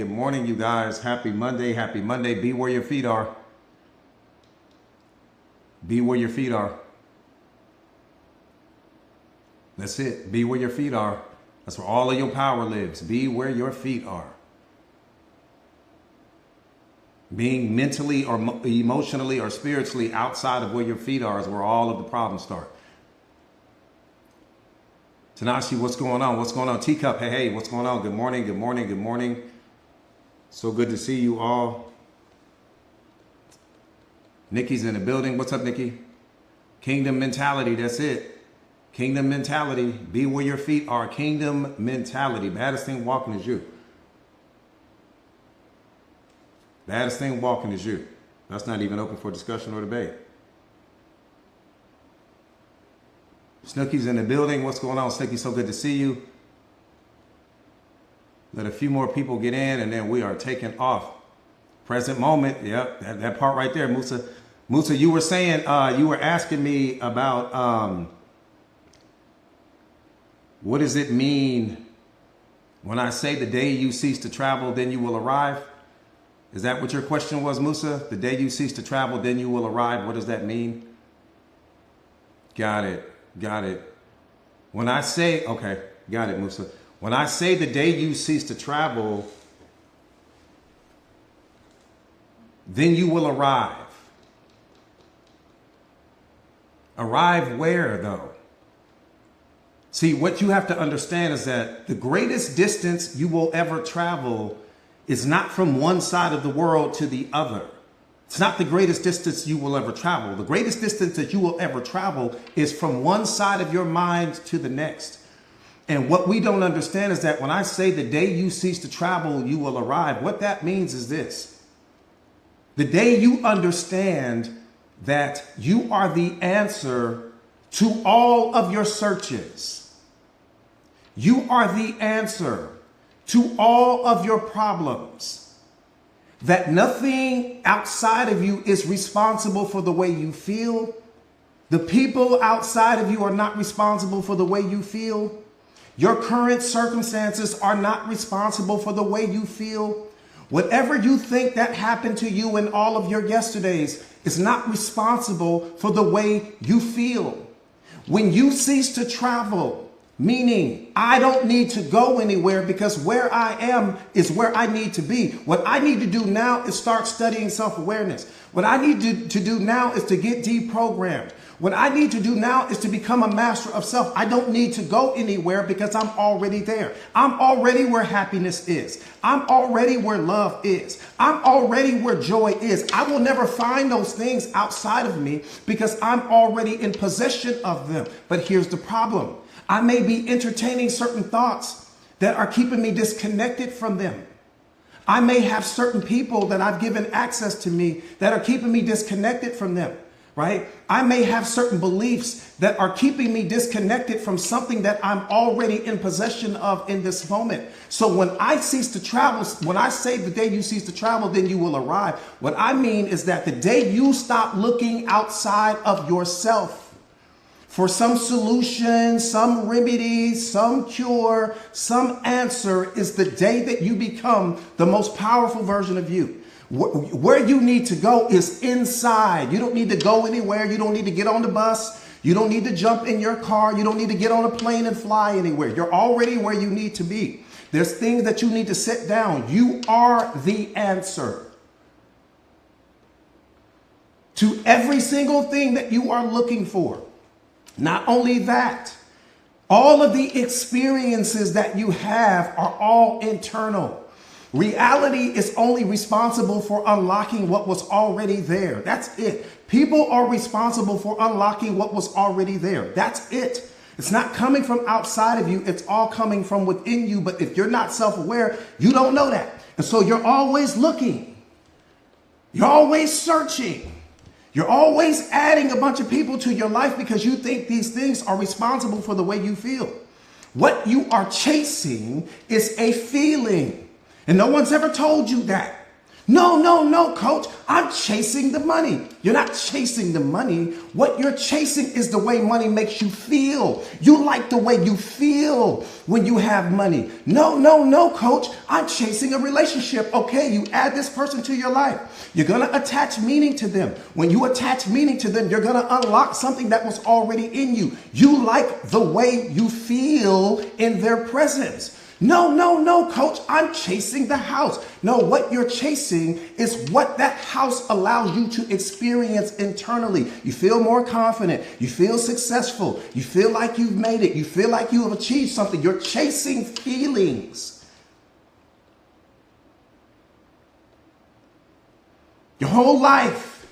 Good morning, you guys. Happy Monday. Happy Monday. Be where your feet are. Be where your feet are. That's it. Be where your feet are. That's where all of your power lives. Be where your feet are. Being mentally or emotionally or spiritually outside of where your feet are is where all of the problems start. Tanashi, what's going on? What's going on? Teacup, hey, what's going on? Good morning, good morning, good morning. So good to see you all. Nikki's in the building. What's up, Nikki? Kingdom mentality, that's it. Kingdom mentality. Be where your feet are. Kingdom mentality. Baddest thing walking is you. Baddest thing walking is you. That's not even open for discussion or debate. Snooky's in the building. What's going on, Snooky? So good to see you. Let a few more people get in, and then we are taking off. Present moment. Yep, that part right there, Musa. Musa, you were saying, you were asking me about what does it mean when I say the day you cease to travel, then you will arrive? Is that what your question was, Musa? The day you cease to travel, then you will arrive. What does that mean? Got it. Got it. When I say, okay, got it, Musa. When I say the day you cease to travel, then you will arrive. Arrive where, though? See, what you have to understand is that the greatest distance you will ever travel is not from one side of the world to the other. It's not the greatest distance you will ever travel. The greatest distance that you will ever travel is from one side of your mind to the next. And what we don't understand is that when I say the day you cease to travel, you will arrive, what that means is this. The day you understand that you are the answer to all of your searches. You are the answer to all of your problems. That nothing outside of you is responsible for the way you feel. The people outside of you are not responsible for the way you feel. Your current circumstances are not responsible for the way you feel. Whatever you think that happened to you in all of your yesterdays is not responsible for the way you feel. When you cease to travel, meaning I don't need to go anywhere because where I am is where I need to be. What I need to do now is start studying self-awareness. What I need to do now is to get deprogrammed. What I need to do now is to become a master of self. I don't need to go anywhere because I'm already there. I'm already where happiness is. I'm already where love is. I'm already where joy is. I will never find those things outside of me because I'm already in possession of them. But here's the problem. I may be entertaining certain thoughts that are keeping me disconnected from them. I may have certain people that I've given access to me that are keeping me disconnected from them, right? I may have certain beliefs that are keeping me disconnected from something that I'm already in possession of in this moment. So when I cease to travel, when I say the day you cease to travel, then you will arrive. What I mean is that the day you stop looking outside of yourself for some solution, some remedy, some cure, some answer is the day that you become the most powerful version of you. Where you need to go is inside. You don't need to go anywhere. You don't need to get on the bus. You don't need to jump in your car. You don't need to get on a plane and fly anywhere. You're already where you need to be. There's things that you need to sit down. You are the answer to every single thing that you are looking for. Not only that, all of the experiences that you have are all internal. Reality is only responsible for unlocking what was already there. That's it. People are responsible for unlocking what was already there. That's it. It's not coming from outside of you. It's all coming from within you. But if you're not self-aware, you don't know that. And so you're always looking. You're always searching. You're always adding a bunch of people to your life because you think these things are responsible for the way you feel. What you are chasing is a feeling. And no one's ever told you that. No, coach. I'm chasing the money. You're not chasing the money. What you're chasing is the way money makes you feel. You like the way you feel when you have money. No, coach. I'm chasing a relationship. Okay, you add this person to your life. You're going to attach meaning to them. When you attach meaning to them, you're going to unlock something that was already in you. You like the way you feel in their presence. No, coach, I'm chasing the house. No, what you're chasing is what that house allows you to experience internally. You feel more confident. You feel successful. You feel like you've made it. You feel like you have achieved something. You're chasing feelings. Your whole life,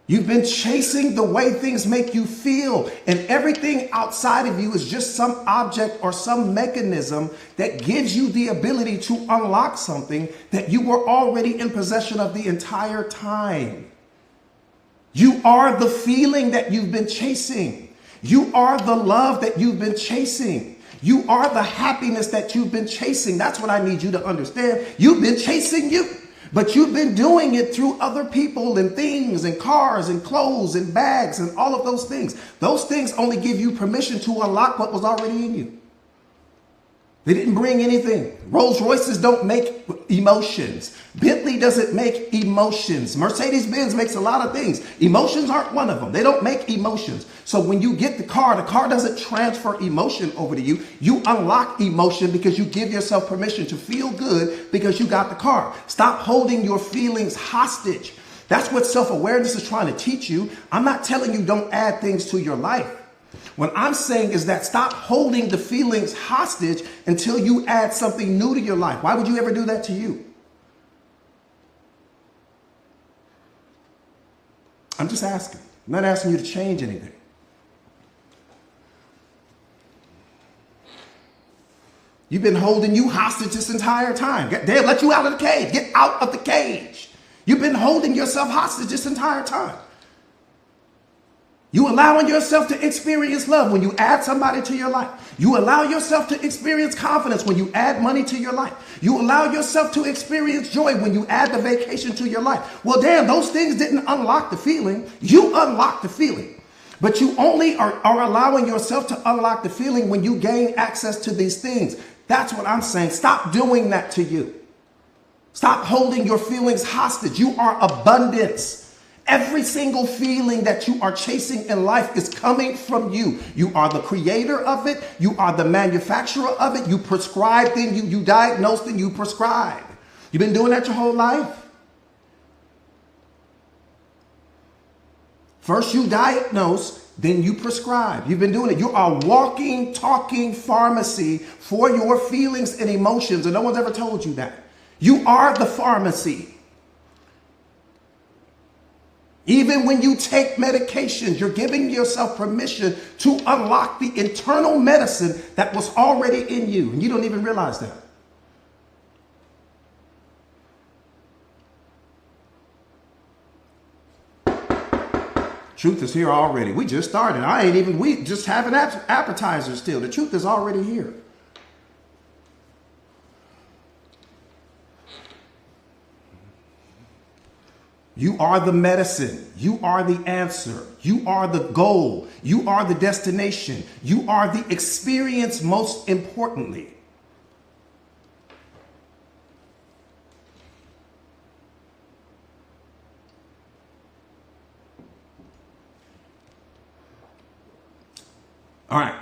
you've been chasing the way things make you feel, and everything outside of you is just some object or some mechanism that gives you the ability to unlock something that you were already in possession of the entire time. You are the feeling that you've been chasing. You are the love that you've been chasing. You are the happiness that you've been chasing. That's what I need you to understand. You've been chasing you. But you've been doing it through other people and things and cars and clothes and bags and all of those things. Those things only give you permission to unlock what was already in you. They didn't bring anything. Rolls Royces don't make emotions. Bentley doesn't make emotions. Mercedes-Benz makes a lot of things. Emotions aren't one of them. They don't make emotions. So when you get the car doesn't transfer emotion over to you. You unlock emotion because you give yourself permission to feel good because you got the car. Stop holding your feelings hostage. That's what self-awareness is trying to teach you. I'm not telling you don't add things to your life. What I'm saying is that stop holding the feelings hostage until you add something new to your life. Why would you ever do that to you? I'm just asking. I'm not asking you to change anything. You've been holding you hostage this entire time. They let you out of the cage. Get out of the cage. You've been holding yourself hostage this entire time. You allowing yourself to experience love when you add somebody to your life. You allow yourself to experience confidence when you add money to your life. You allow yourself to experience joy when you add the vacation to your life. Well, damn, those things didn't unlock the feeling. You unlocked the feeling. But you only are allowing yourself to unlock the feeling when you gain access to these things. That's what I'm saying. Stop doing that to you. Stop holding your feelings hostage. You are abundance. Every single feeling that you are chasing in life is coming from you. You are the creator of it. You are the manufacturer of it. You prescribe then you diagnose then you prescribe. You've been doing that your whole life. First you diagnose, then you prescribe. You've been doing it. You are walking, talking pharmacy for your feelings and emotions, and no one's ever told you that. You are the pharmacy. Even when you take medications, you're giving yourself permission to unlock the internal medicine that was already in you. And you don't even realize that. Truth is here already. We just started. We just have an appetizer still. The truth is already here. You are the medicine. You are the answer. You are the goal. You are the destination. You are the experience most importantly. All right.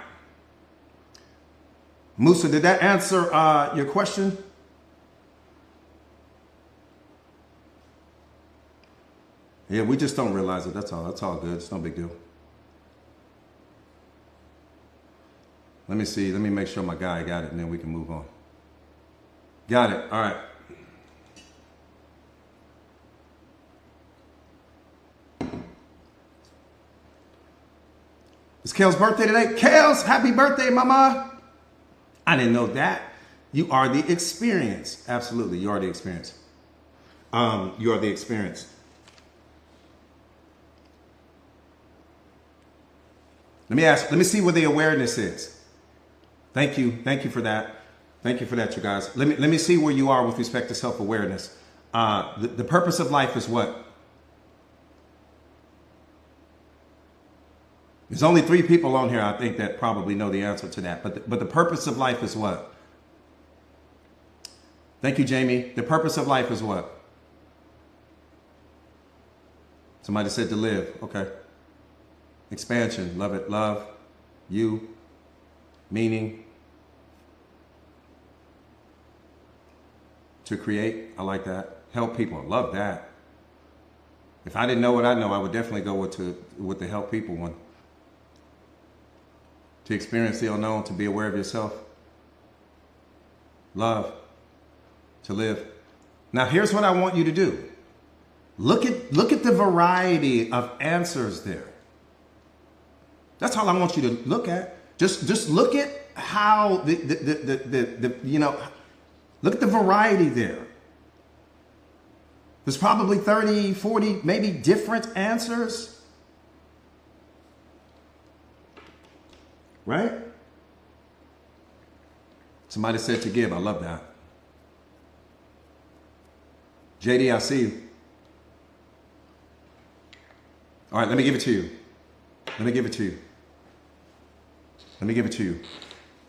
Musa, did that answer your question? Yeah, we just don't realize it. That's all. That's all good. It's no big deal. Let me see. Let me make sure my guy got it, and then we can move on. Got it. All right. It's Kale's birthday today. Kale's, happy birthday, mama. I didn't know that. You are the experience. Absolutely. You are the experience. You are the experience. Let me see where the awareness is. Thank you for that. Thank you for that, you guys. Let me see where you are with respect to self-awareness. The purpose of life is what? There's only 3 people on here, I think, that probably know the answer to that. But the purpose of life is what? Thank you, Jamie. The purpose of life is what? Somebody said to live. Okay. Expansion. Love it. Love. You. Meaning. To create. I like that. Help people. Love that. If I didn't know what I know, I would definitely go with the help people one. To experience the unknown, to be aware of yourself. Love. To live. Now here's what I want you to do. Look at the variety of answers there. That's all I want you to look at. Just look at how look at the variety there. There's probably 30, 40, maybe different answers. Right? Somebody said to give. I love that. JD, I see you. All right, let me give it to you. Let me give it to you. Let me give it to you.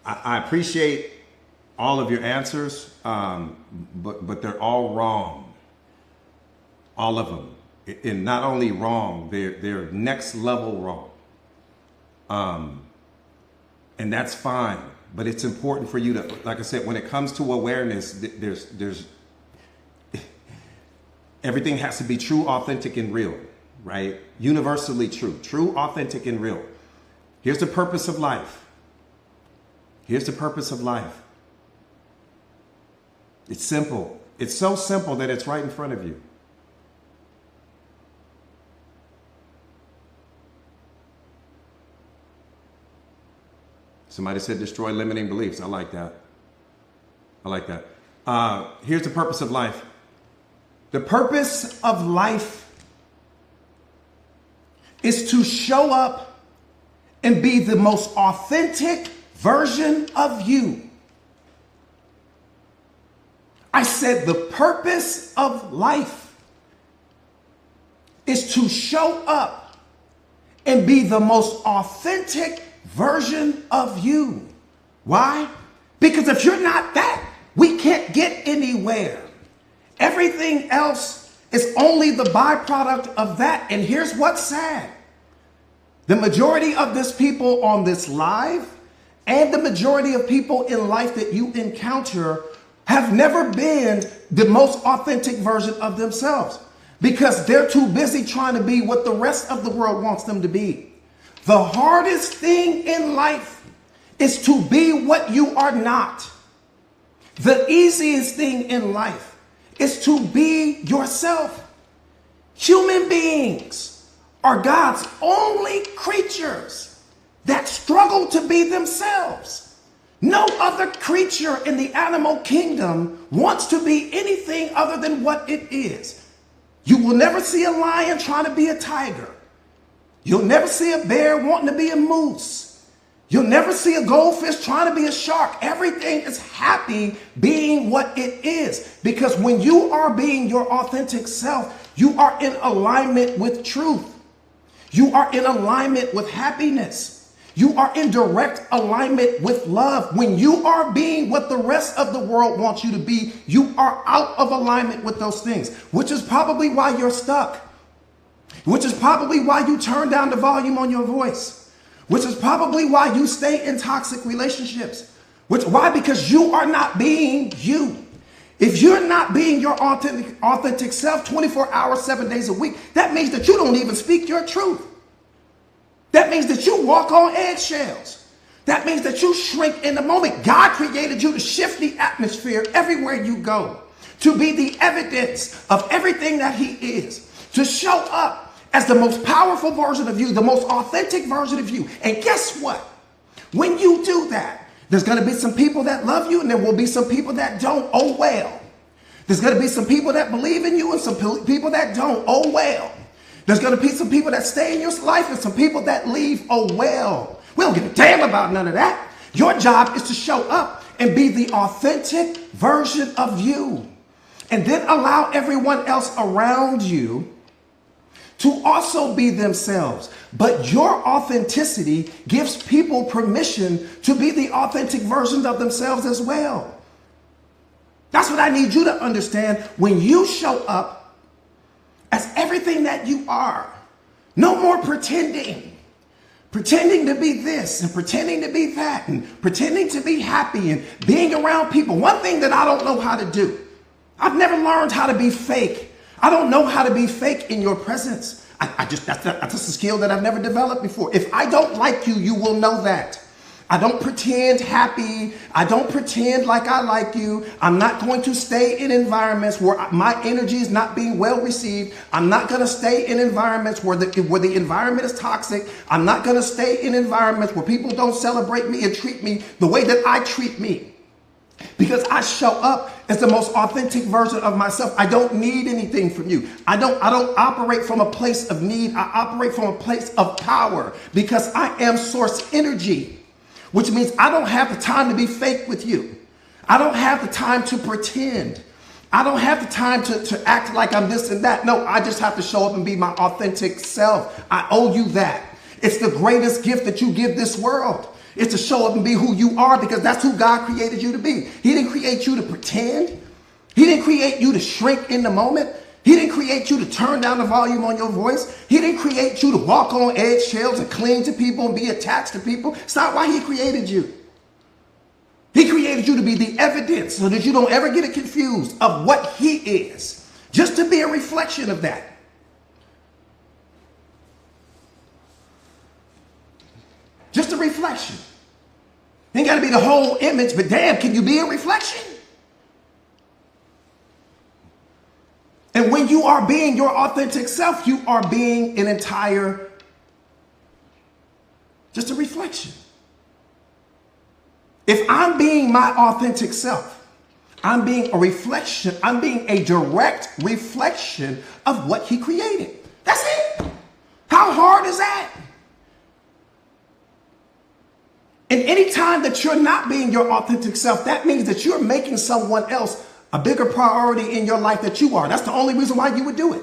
I appreciate all of your answers, but they're all wrong. All of them. And not only wrong, they're next level wrong. And that's fine. But it's important for you to, like I said, when it comes to awareness, there's everything has to be true, authentic, and real, right? Universally true. True, authentic, and real. Here's the purpose of life. Here's the purpose of life. It's simple. It's so simple that it's right in front of you. Somebody said destroy limiting beliefs. I like that. I like that. Here's the purpose of life. The purpose of life is to show up and be the most authentic version of you. I said the purpose of life is to show up and be the most authentic version of you. Why? Because if you're not that, we can't get anywhere. Everything else is only the byproduct of that. And here's what's sad. The majority of this people on this live and the majority of people in life that you encounter have never been the most authentic version of themselves because they're too busy trying to be what the rest of the world wants them to be. The hardest thing in life is to be what you are not. The easiest thing in life is to be yourself. Human beings are God's only creatures that struggle to be themselves. No other creature in the animal kingdom wants to be anything other than what it is. You will never see a lion trying to be a tiger. You'll never see a bear wanting to be a moose. You'll never see a goldfish trying to be a shark. Everything is happy being what it is. Because when you are being your authentic self, you are in alignment with truth. You are in alignment with happiness. You are in direct alignment with love. When you are being what the rest of the world wants you to be, you are out of alignment with those things, which is probably why you're stuck. Which is probably why you turn down the volume on your voice. Which is probably why you stay in toxic relationships. Why? Because you are not being you. If you're not being your authentic self 24 hours, 7 days a week, that means that you don't even speak your truth. That means that you walk on eggshells. That means that you shrink in the moment. God created you to shift the atmosphere everywhere you go, to be the evidence of everything that He is, to show up as the most powerful version of you, the most authentic version of you. And guess what? When you do that, there's going to be some people that love you and there will be some people that don't. Oh, well. There's going to be some people that believe in you and some people that don't. Oh, well. There's going to be some people that stay in your life and some people that leave. Oh, well. We don't give a damn about none of that. Your job is to show up and be the authentic version of you. And then allow everyone else around you to also be themselves. But your authenticity gives people permission to be the authentic versions of themselves as well. That's what I need you to understand. When you show up as everything that you are, no more pretending. Pretending to be this and pretending to be that and pretending to be happy and being around people. One thing that I don't know how to do, I've never learned how to be fake. I don't know how to be fake in your presence. That's a skill that I've never developed before. If I don't like you, you will know that. I don't pretend happy. I don't pretend like I like you. I'm not going to stay in environments where my energy is not being well received. I'm not going to stay in environments where the environment is toxic. I'm not going to stay in environments where people don't celebrate me and treat me the way that I treat me. Because I show up as the most authentic version of myself. I don't need anything from you. I don't operate from a place of need. I operate from a place of power because I am source energy, which means I don't have the time to be fake with you. I don't have the time to pretend. I don't have the time to act like I'm this and that. No, I just have to show up and be my authentic self. I owe you that. It's the greatest gift that you give this world. It's to show up and be who you are because that's who God created you to be. He didn't create you to pretend. He didn't create you to shrink in the moment. He didn't create you to turn down the volume on your voice. He didn't create you to walk on eggshells and cling to people and be attached to people. It's not why he created you. He created you to be the evidence so that you don't ever get it confused of what he is. Just to be a reflection of that. Just a reflection. Ain't got to be the whole image, but damn, can you be a reflection? And when you are being your authentic self, you are being an entire, just a reflection. If I'm being my authentic self, I'm being a reflection, I'm being a direct reflection of what he created. That's it. How hard is that? And any time that you're not being your authentic self, that means that you're making someone else a bigger priority in your life that you are. That's the only reason why you would do it.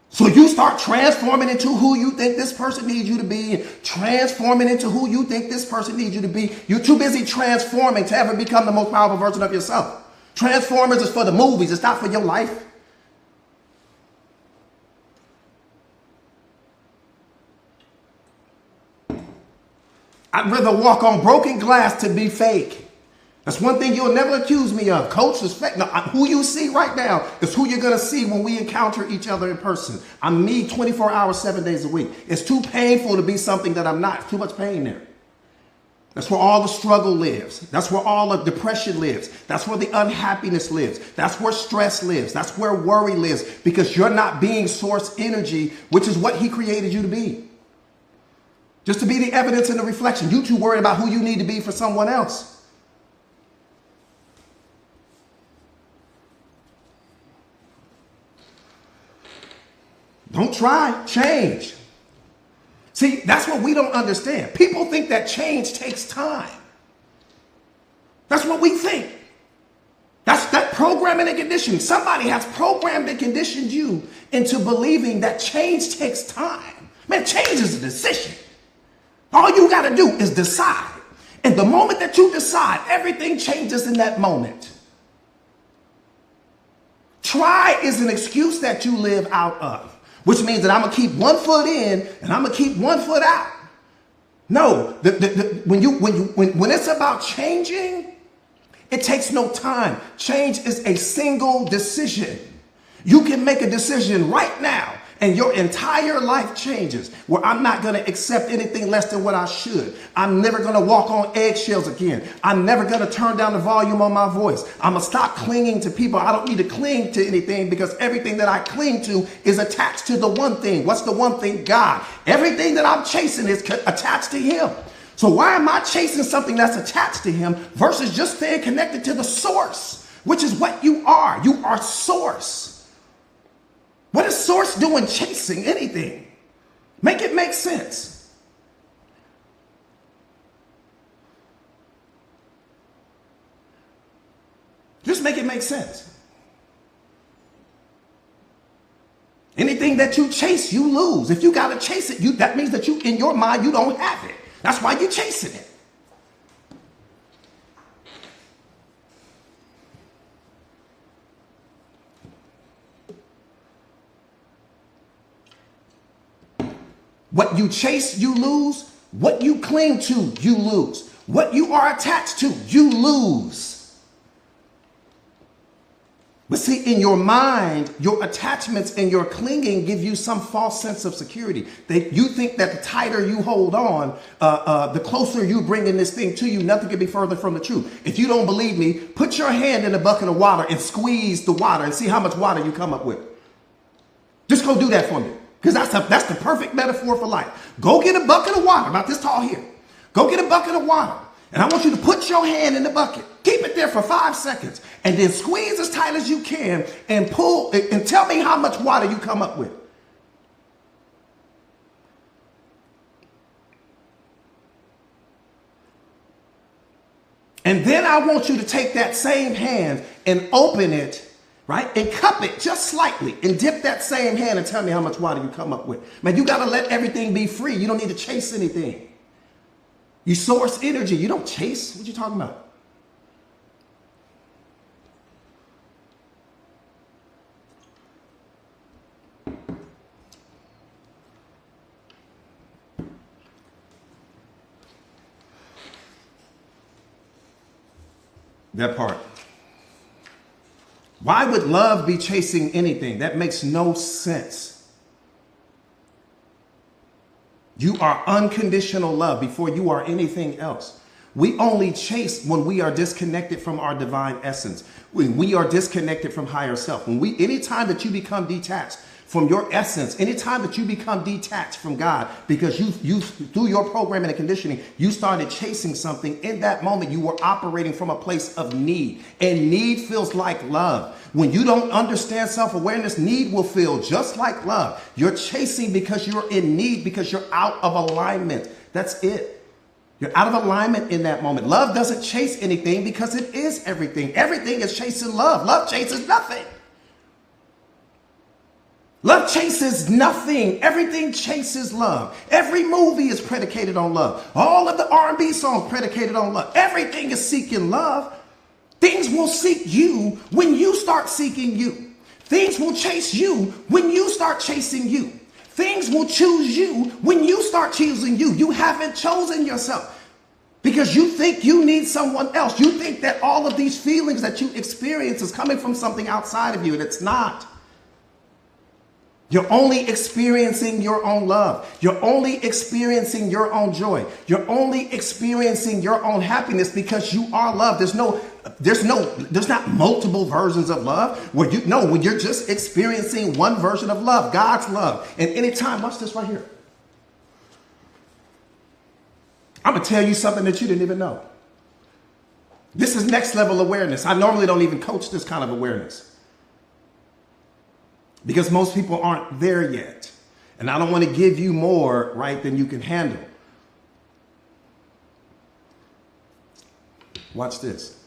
So you start transforming into who you think this person needs you to be and transforming into who you think this person needs you to be. You're too busy transforming to ever become the most powerful version of yourself. Transformers is for the movies. It's not for your life. I'd rather walk on broken glass to be fake. That's one thing you'll never accuse me of. Coach is fake. No, who you see right now is who you're going to see when we encounter each other in person. I'm me 24 hours, 7 days a week. It's too painful to be something that I'm not. It's too much pain there. That's where all the struggle lives. That's where all the depression lives. That's where the unhappiness lives. That's where stress lives. That's where worry lives because you're not being source energy, which is what he created you to be. Just to be the evidence and the reflection. You too worried about who you need to be for someone else. Don't try, change. See, that's what we don't understand. People think that change takes time. That's what we think. That's that programming and conditioning. Somebody has programmed and conditioned you into believing that change takes time. Man, change is a decision. All you got to do is decide. And the moment that you decide, everything changes in that moment. Try is an excuse that you live out of, which means that I'm going to keep 1 foot in and I'm going to keep 1 foot out. No, when it's about changing, it takes no time. Change is a single decision. You can make a decision right now and your entire life changes, where I'm not going to accept anything less than what I should. I'm never going to walk on eggshells again. I'm never going to turn down the volume on my voice. I'm going to stop clinging to people. I don't need to cling to anything because everything that I cling to is attached to the one thing. What's the one thing? God. Everything that I'm chasing is attached to him. So why am I chasing something that's attached to him versus just staying connected to the source, which is what you are. You are source. What is source doing chasing anything? Make it make sense. Just make it make sense. Anything that you chase, you lose. If you got to chase it, that means that you, in your mind, you don't have it. That's why you're chasing it. What you chase, you lose. What you cling to, you lose. What you are attached to, you lose. But see, in your mind, your attachments and your clinging give you some false sense of security. You think that the tighter you hold on, the closer you bring in this thing to you, nothing can be further from the truth. If you don't believe me, put your hand in a bucket of water and squeeze the water and see how much water you come up with. Just go do that for me. Because that's the perfect metaphor for life. Go get a bucket of water, about this tall here. Go get a bucket of water. And I want you to put your hand in the bucket. Keep it there for 5 seconds. And then squeeze as tight as you can and pull and tell me how much water you come up with. And then I want you to take that same hand and open it, right? And cup it just slightly and dip that same hand and tell me how much water you come up with. Man, you got to let everything be free. You don't need to chase anything. You source energy. You don't chase. What you talking about? That part. Why would love be chasing anything? That makes no sense. You are unconditional love before you are anything else. We only chase when we are disconnected from our divine essence. When we are disconnected from higher self. Anytime that you become detached from your essence, anytime that you become detached from God, because you through your programming and conditioning, you started chasing something. In that moment, you were operating from a place of need, and need feels like love. When you don't understand self-awareness, need will feel just like love. You're chasing because you're in need, because you're out of alignment. That's it. You're out of alignment in that moment. Love doesn't chase anything because it is everything. Everything is chasing love. Love chases nothing. Love chases nothing. Everything chases love. Every movie is predicated on love. All of the R&B songs predicated on love. Everything is seeking love. Things will seek you when you start seeking you. Things will chase you when you start chasing you. Things will choose you when you start choosing you. You haven't chosen yourself because you think you need someone else. You think that all of these feelings that you experience is coming from something outside of you, and it's not. You're only experiencing your own love. You're only experiencing your own joy. You're only experiencing your own happiness because you are love. There's not multiple versions of love when you're just experiencing one version of love, God's love. And anytime, watch this right here. I'm going to tell you something that you didn't even know. This is next level awareness. I normally don't even coach this kind of awareness, because most people aren't there yet. And I don't want to give you more, right, than you can handle. Watch this.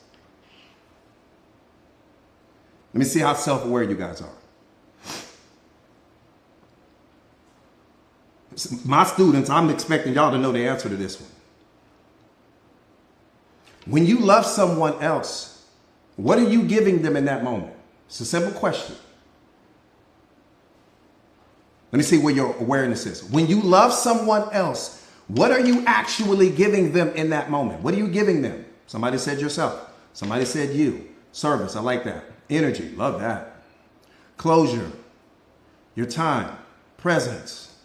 Let me see how self-aware you guys are. My students, I'm expecting y'all to know the answer to this one. When you love someone else, what are you giving them in that moment? It's a simple question. Let me see where your awareness is. When you love someone else, what are you actually giving them in that moment? What are you giving them? Somebody said yourself. Somebody said you. Service, I like that. Energy, love that. Closure, your time, presence,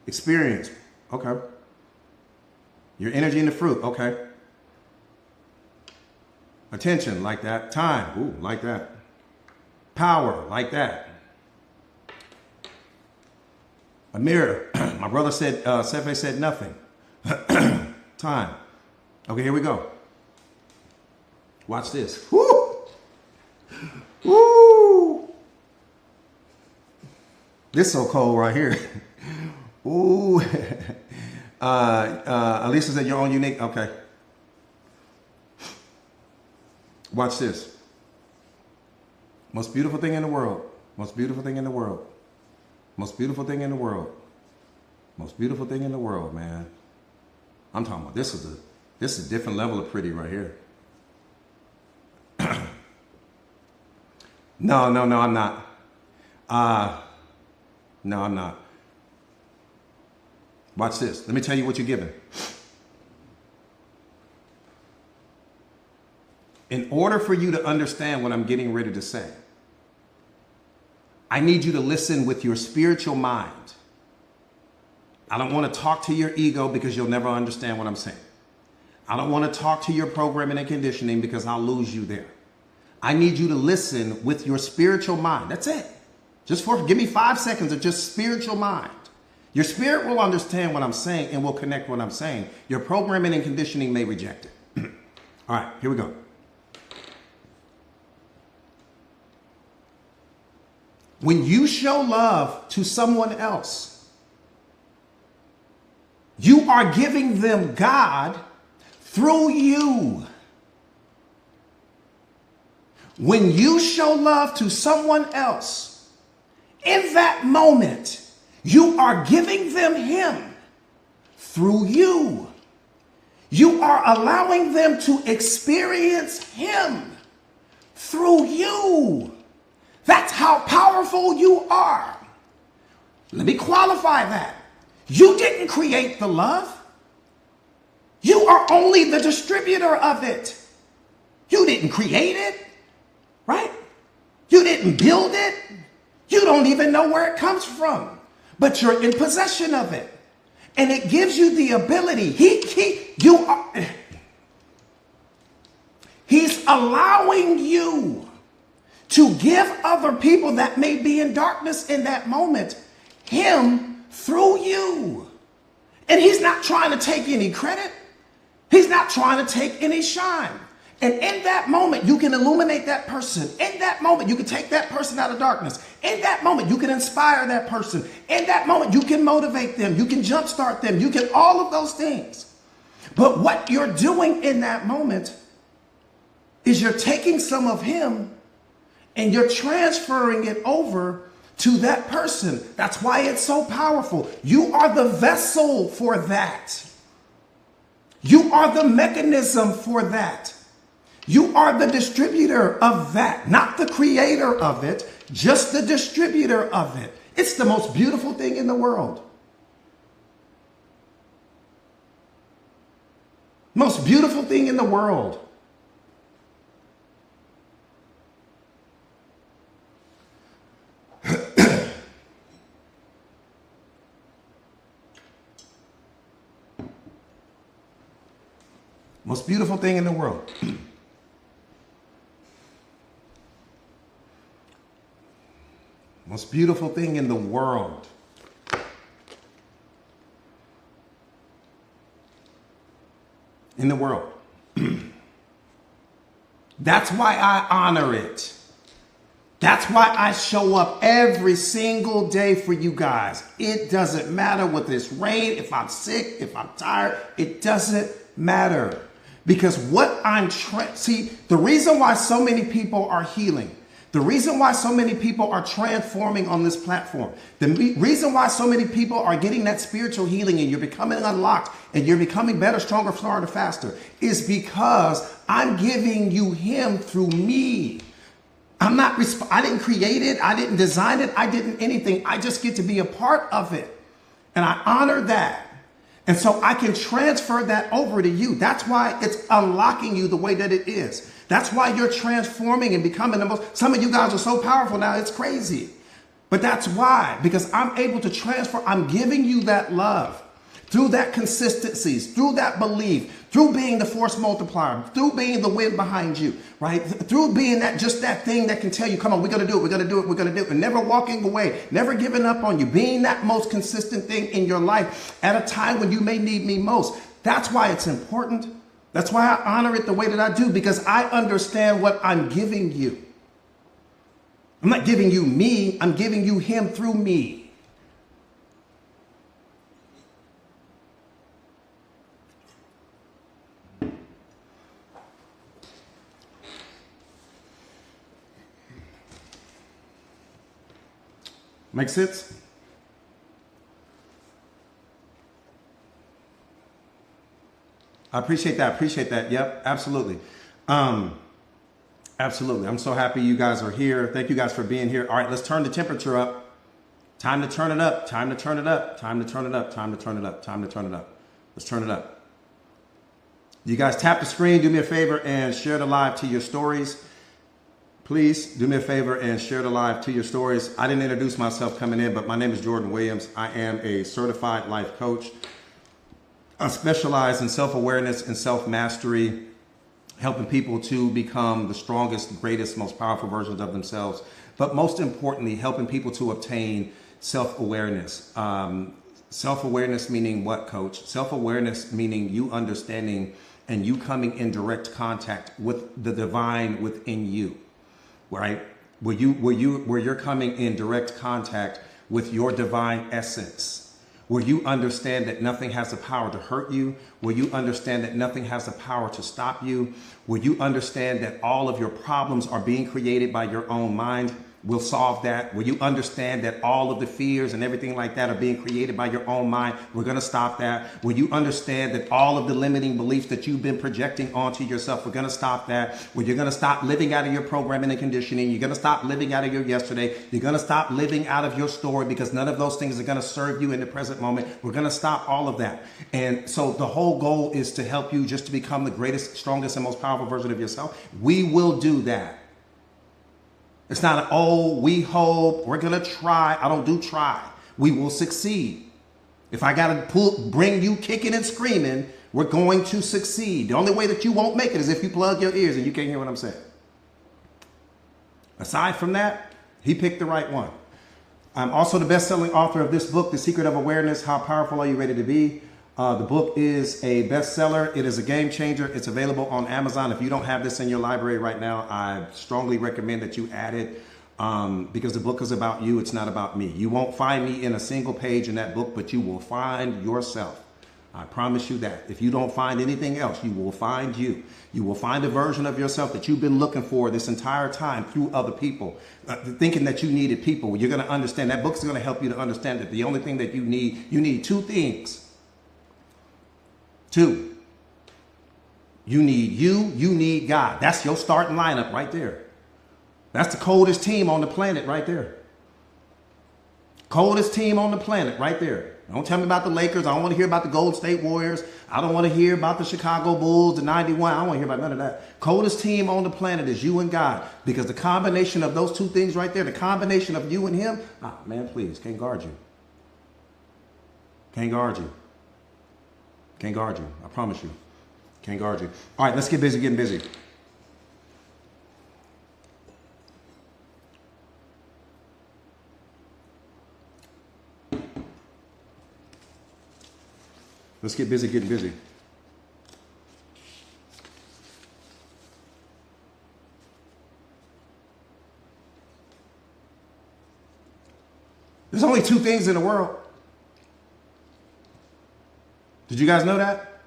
experience, okay. Your energy in the fruit, okay. Attention, like that. Time, ooh, like that. Power, like that. A mirror. My brother said, Sefe said nothing. Time. Okay, here we go. Watch this. Woo! Woo! This is so cold right here. Ooh. Alisa said your own unique. Okay. Watch this. Most beautiful thing in the world. Most beautiful thing in the world. Most beautiful thing in the world. Most beautiful thing in the world, man. I'm talking about this is a different level of pretty right here. No, I'm not. No, I'm not. Watch this. Let me tell you what you're giving. In order for you to understand what I'm getting ready to say, I need you to listen with your spiritual mind. I don't want to talk to your ego because you'll never understand what I'm saying. I don't want to talk to your programming and conditioning because I'll lose you there. I need you to listen with your spiritual mind. That's it. Give me 5 seconds of just spiritual mind. Your spirit will understand what I'm saying and will connect what I'm saying. Your programming and conditioning may reject it. All right, here we go. When you show love to someone else, you are giving them God through you. When you show love to someone else, in that moment, you are giving them Him through you. You are allowing them to experience Him through you. That's how powerful you are. Let me qualify that. You didn't create the love. You are only the distributor of it. You didn't create it, right? You didn't build it. You don't even know where it comes from, but you're in possession of it. And it gives you the ability. He's allowing you to give other people that may be in darkness in that moment Him through you. And He's not trying to take any credit. He's not trying to take any shine. And in that moment, you can illuminate that person. In that moment, you can take that person out of darkness. In that moment, you can inspire that person. In that moment, you can motivate them. You can jumpstart them. You can all of those things. But what you're doing in that moment is you're taking some of Him and you're transferring it over to that person. That's why it's so powerful. You are the vessel for that. You are the mechanism for that. You are the distributor of that, not the creator of it, just the distributor of it. It's the most beautiful thing in the world. Most beautiful thing in the world. Most beautiful thing in the world. Most beautiful thing in the world. In the world. That's why I honor it. That's why I show up every single day for you guys. It doesn't matter whether it's rain, if I'm sick, if I'm tired, it doesn't matter. Because what the reason why so many people are healing, the reason why so many people are transforming on this platform, the reason why so many people are getting that spiritual healing and you're becoming unlocked and you're becoming better, stronger, smarter, faster is because I'm giving you Him through me. I didn't create it. I didn't design it. I didn't anything. I just get to be a part of it. And I honor that. And so I can transfer that over to you. That's why it's unlocking you the way that it is. That's why you're transforming and becoming some of you guys are so powerful now, it's crazy. But that's why, because I'm able to transfer, I'm giving you that love through that consistency, through that belief, through being the force multiplier, through being the wind behind you, right? Through being that thing that can tell you, come on, we're going to do it, we're going to do it, we're going to do it, and never walking away, never giving up on you, being that most consistent thing in your life at a time when you may need me most. That's why it's important. That's why I honor it the way that I do, because I understand what I'm giving you. I'm not giving you me, I'm giving you Him through me. Make sense? I appreciate that. Appreciate that. Yep, absolutely. Absolutely. I'm so happy you guys are here. Thank you guys for being here. All right, let's turn the temperature up. Time to turn it up. Time to turn it up. Time to turn it up. Time to turn it up. Time to turn it up. Let's turn it up. You guys tap the screen, do me a favor and share the live to your stories. Please do me a favor and share the live to your stories. I didn't introduce myself coming in, but my name is Jordan Williams. I am a certified life coach. I specialize in self-awareness and self-mastery, helping people to become the strongest, greatest, most powerful versions of themselves. But most importantly, helping people to obtain self-awareness. Self-awareness meaning what, coach? Self-awareness meaning you understanding and you coming in direct contact with the divine within you, right? Where you're coming in direct contact with your divine essence, where you understand that nothing has the power to hurt you, where you understand that nothing has the power to stop you, where you understand that all of your problems are being created by your own mind. We'll solve that. Where you understand that all of the fears and everything like that are being created by your own mind. We're going to stop that. Where you understand that all of the limiting beliefs that you've been projecting onto yourself, we're going to stop that. Where you're going to stop living out of your programming and conditioning. You're going to stop living out of your yesterday. You're going to stop living out of your story because none of those things are going to serve you in the present moment. We're going to stop all of that. And so the whole goal is to help you just to become the greatest, strongest, and most powerful version of yourself. We will do that. It's not an, oh, we hope, we're going to try. I don't do try. We will succeed. If I got to bring you kicking and screaming, we're going to succeed. The only way that you won't make it is if you plug your ears and you can't hear what I'm saying. Aside from that, he picked the right one. I'm also the best-selling author of this book, The Secret of Awareness, How Powerful Are You Ready to Be? The book is a bestseller. It is a game changer. It's available on Amazon. If you don't have this in your library right now, I strongly recommend that you add it because the book is about you. It's not about me. You won't find me in a single page in that book, but you will find yourself. I promise you that. If you don't find anything else, you will find you. You will find a version of yourself that you've been looking for this entire time through other people, thinking that you needed people. You're going to understand. That book is going to help you to understand that the only thing that you need two things. Two, you need God. That's your starting lineup right there. That's the coldest team on the planet right there. Coldest team on the planet right there. Don't tell me about the Lakers. I don't want to hear about the Golden State Warriors. I don't want to hear about the Chicago Bulls, the 91. I don't want to hear about none of that. Coldest team on the planet is you and God. Because the combination of those two things right there, the combination of you and him, man, please, can't guard you. Can't guard you. Can't guard you. I promise you. Can't guard you. All right, let's get busy getting busy. Let's get busy getting busy. There's only two things in the world. Did you guys know that?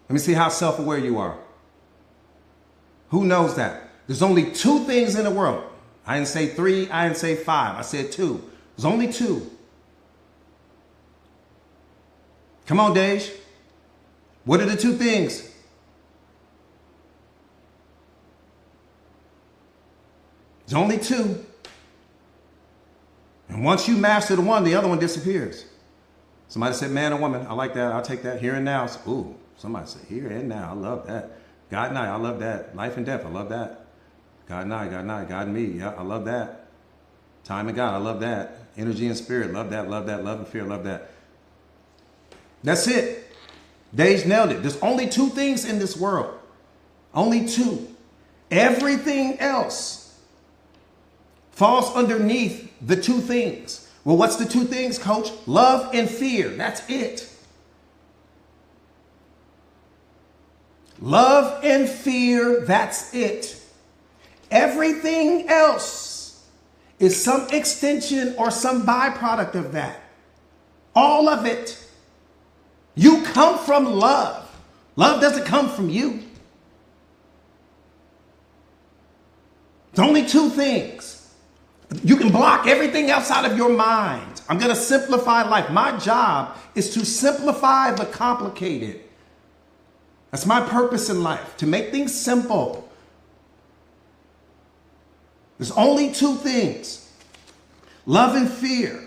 Let me see how self-aware you are. Who knows that? There's only two things in the world. I didn't say three. I didn't say five. I said two. There's only two. Come on, Dej. What are the two things? There's only two. And once you master the one, the other one disappears. Somebody said man or woman. I like that. I'll take that. Here and now. Ooh, somebody said here and now. I love that. God and I love that. Life and death. I love that. God and I, God and me. Yeah, I love that. Time and God. I love that. Energy and spirit. Love that. Love that. Love and fear. Love that. That's it. Dej nailed it. There's only two things in this world. Only two. Everything else falls underneath the two things. Well, what's the two things, coach? Love and fear. That's it. Love and fear. That's it. Everything else is some extension or some byproduct of that. All of it. You come from love. Love doesn't come from you. It's only two things. You can block everything else out of your mind. I'm going to simplify life. My job is to simplify the complicated. That's my purpose in life, to make things simple. There's only two things: love and fear.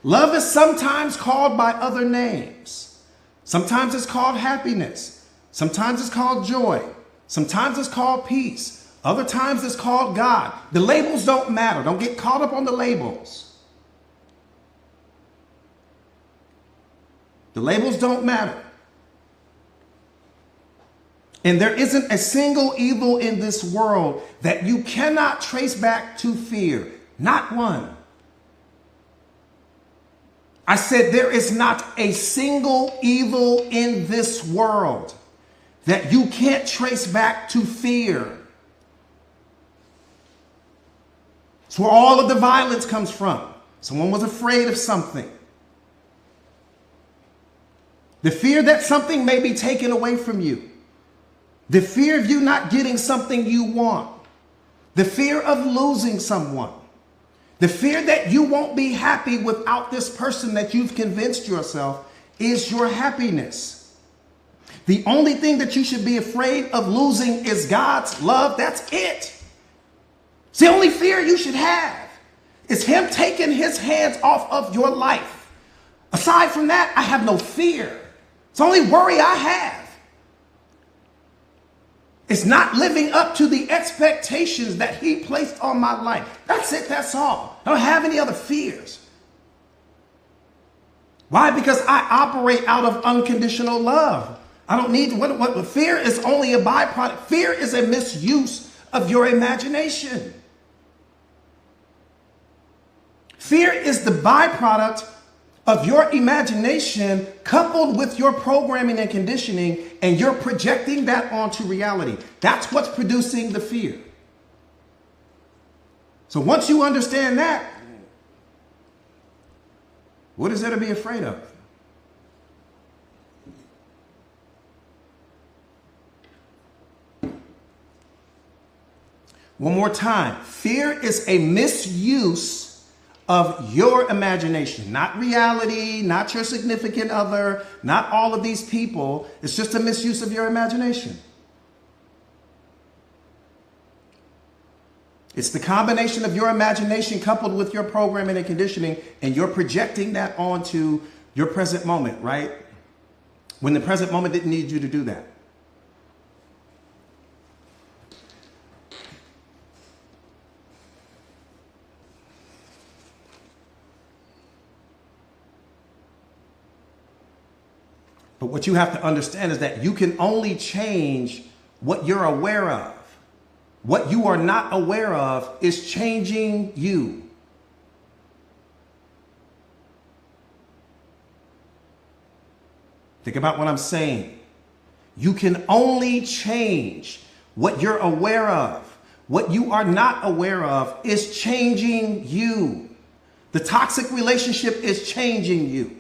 Love is sometimes called by other names. Sometimes it's called happiness. Sometimes it's called joy. Sometimes it's called peace. Other times it's called God. The labels don't matter. Don't get caught up on the labels. The labels don't matter. And there isn't a single evil in this world that you cannot trace back to fear. Not one. I said there is not a single evil in this world that you can't trace back to fear. It's where all of the violence comes from. Someone was afraid of something. The fear that something may be taken away from you. The fear of you not getting something you want. The fear of losing someone. The fear that you won't be happy without this person that you've convinced yourself is your happiness. The only thing that you should be afraid of losing is God's love. That's it. It's the only fear you should have. It's him taking his hands off of your life. Aside from that, I have no fear. It's the only worry I have. It's not living up to the expectations that he placed on my life. That's it. That's all. I don't have any other fears. Why? Because I operate out of unconditional love. I don't need what fear is only a byproduct. Fear is a misuse of your imagination. Fear is the byproduct of your imagination coupled with your programming and conditioning, and you're projecting that onto reality. That's what's producing the fear. So once you understand that, what is there to be afraid of? One more time. Fear is a misuse of your imagination, not reality, not your significant other, not all of these people. It's just a misuse of your imagination. It's the combination of your imagination coupled with your programming and conditioning, and you're projecting that onto your present moment, right? When the present moment didn't need you to do that. But what you have to understand is that you can only change what you're aware of. What you are not aware of is changing you. Think about what I'm saying. You can only change what you're aware of. What you are not aware of is changing you. The toxic relationship is changing you.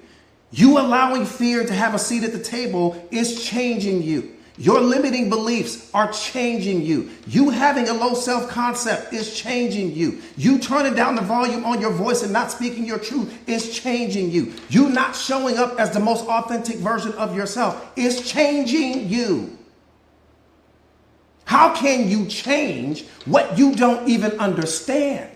You allowing fear to have a seat at the table is changing you. Your limiting beliefs are changing you. You having a low self-concept is changing you. You turning down the volume on your voice and not speaking your truth is changing you. You not showing up as the most authentic version of yourself is changing you. How can you change what you don't even understand?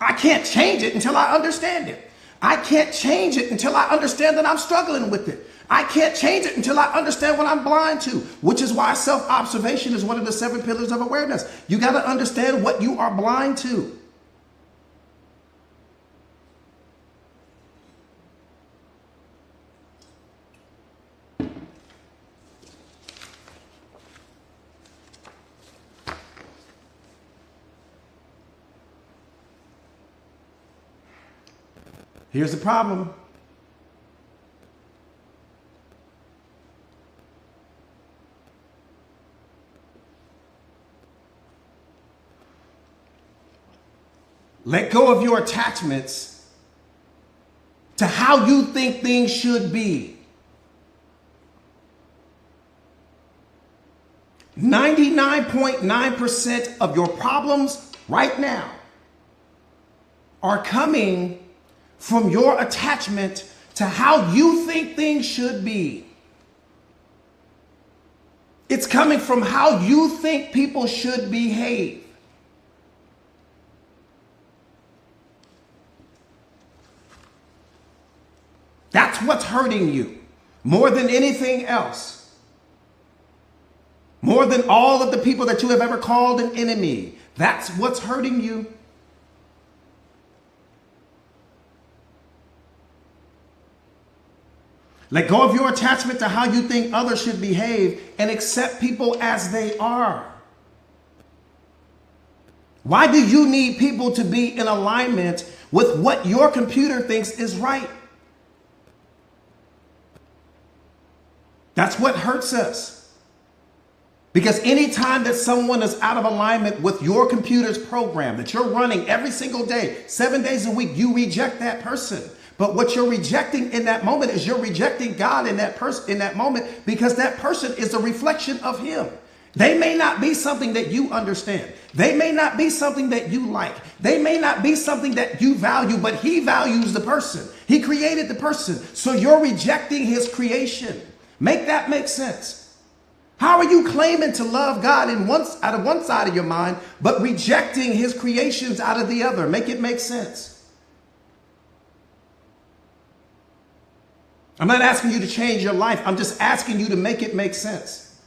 I can't change it until I understand it. I can't change it until I understand that I'm struggling with it. I can't change it until I understand what I'm blind to, which is why self-observation is one of the 7 pillars of awareness. You got to understand what you are blind to. Here's the problem. Let go of your attachments to how you think things should be. 99.9% of your problems right now are coming from your attachment to how you think things should be. It's coming from how you think people should behave. That's what's hurting you more than anything else. More than all of the people that you have ever called an enemy. That's what's hurting you. Let go of your attachment to how you think others should behave and accept people as they are. Why do you need people to be in alignment with what your computer thinks is right? That's what hurts us. Because anytime that someone is out of alignment with your computer's program that you're running every single day, 7 days a week, you reject that person. But what you're rejecting in that moment is you're rejecting God in that person in that moment, because that person is a reflection of him. They may not be something that you understand. They may not be something that you like. They may not be something that you value, but he values the person. He created the person. So you're rejecting his creation. Make that make sense. How are you claiming to love God out of one side of your mind, but rejecting his creations out of the other? Make it make sense. I'm not asking you to change your life. I'm just asking you to make it make sense.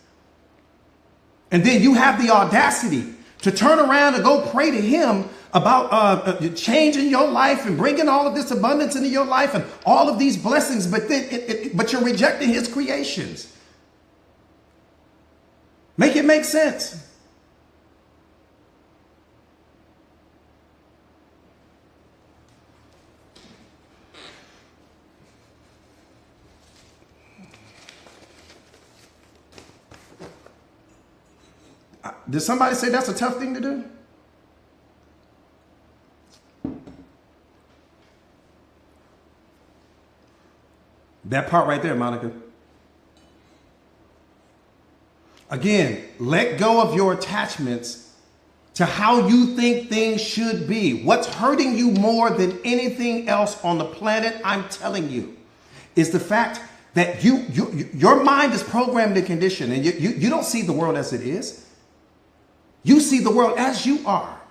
And then you have the audacity to turn around and go pray to him about changing your life and bringing all of this abundance into your life and all of these blessings, but you're rejecting his creations. Make it make sense. Did somebody say that's a tough thing to do? That part right there, Monica. Again, let go of your attachments to how you think things should be. What's hurting you more than anything else on the planet, I'm telling you, is the fact that your mind is programmed and conditioned, and you don't see the world as it is. You see the world as you are.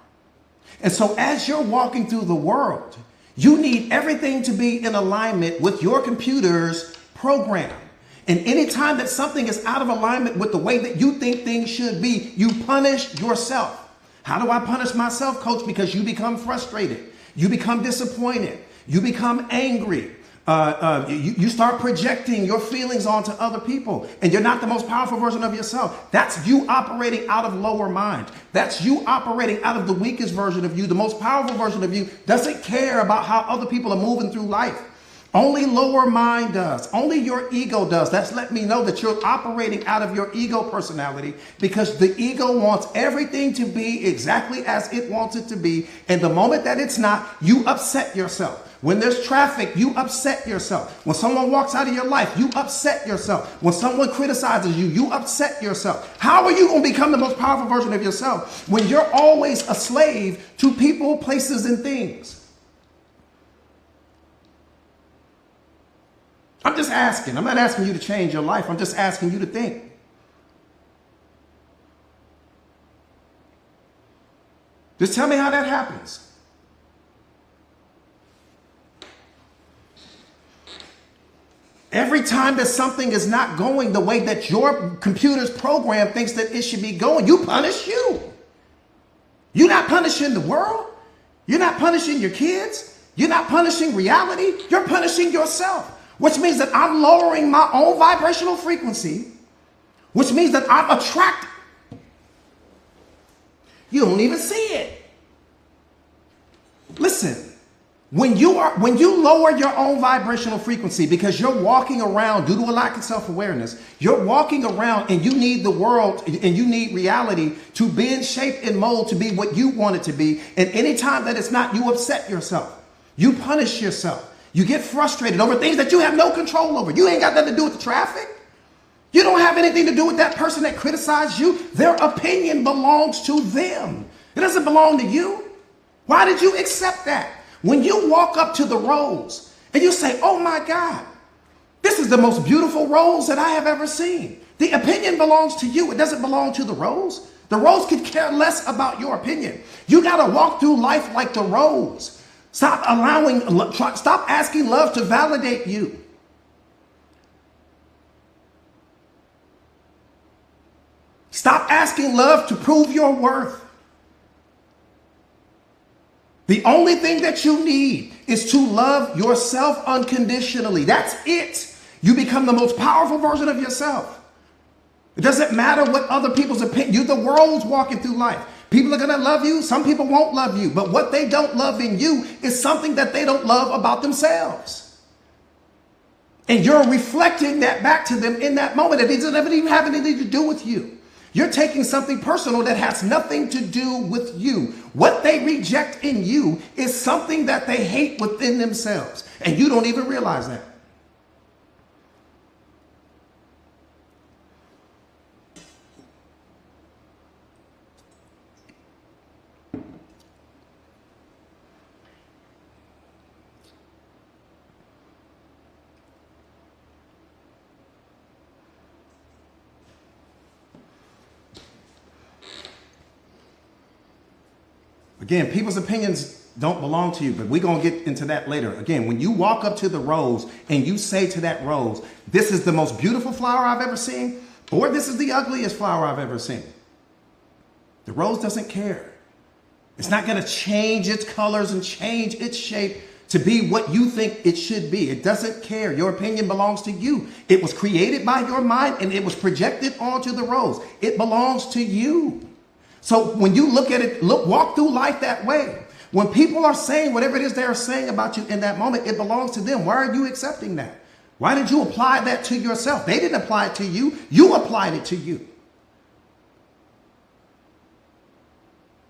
And so as you're walking through the world, you need everything to be in alignment with your computer's program. And anytime that something is out of alignment with the way that you think things should be, you punish yourself. How do I punish myself, coach? Because you become frustrated. You become disappointed. You become angry. You start projecting your feelings onto other people, and you're not the most powerful version of yourself. That's you operating out of lower mind. That's you operating out of the weakest version of you. The most powerful version of you doesn't care about how other people are moving through life. Only lower mind does. Only your ego does. That's let me know that you're operating out of your ego personality, because the ego wants everything to be exactly as it wants it to be. And the moment that it's not, you upset yourself. When there's traffic, you upset yourself. When someone walks out of your life, you upset yourself. When someone criticizes you, you upset yourself. How are you going to become the most powerful version of yourself when you're always a slave to people, places, and things? I'm just asking. I'm not asking you to change your life. I'm just asking you to think. Just tell me how that happens. Every time that something is not going the way that your computer's program thinks that it should be going, you punish you. You're not punishing the world. You're not punishing your kids. You're not punishing reality. You're punishing yourself, which means that I'm lowering my own vibrational frequency, which means that I'm attracting. You don't even see it. Listen. When you lower your own vibrational frequency because you're walking around due to a lack of self-awareness, you're walking around and you need the world and you need reality to bend, shape, and mold to be what you want it to be. And anytime that it's not, you upset yourself. You punish yourself. You get frustrated over things that you have no control over. You ain't got nothing to do with the traffic. You don't have anything to do with that person that criticized you. Their opinion belongs to them. It doesn't belong to you. Why did you accept that? When you walk up to the rose And you say, oh my God, this is the most beautiful rose that I have ever seen. The opinion belongs to you. It doesn't belong to the rose. The rose could care less about your opinion. You got to walk through life like the rose. Stop asking love to validate you. Stop asking love to prove your worth. The only thing that you need is to love yourself unconditionally. That's it. You become the most powerful version of yourself. It doesn't matter what other people's opinion. You're the world's walking through life. People are going to love you. Some people won't love you. But what they don't love in you is something that they don't love about themselves. And you're reflecting that back to them in that moment. It doesn't even have anything to do with you. You're taking something personal that has nothing to do with you. What they reject in you is something that they hate within themselves. And you don't even realize that. Again, people's opinions don't belong to you, but we're going to get into that later. Again, when you walk up to the rose and you say to that rose, this is the most beautiful flower I've ever seen, or this is the ugliest flower I've ever seen. The rose doesn't care. It's not going to change its colors and change its shape to be what you think it should be. It doesn't care. Your opinion belongs to you. It was created by your mind and it was projected onto the rose. It belongs to you. So when you look at it, walk through life that way. When people are saying whatever it is they're saying about you in that moment, it belongs to them. Why are you accepting that? Why did you apply that to yourself? They didn't apply it to you. You applied it to you.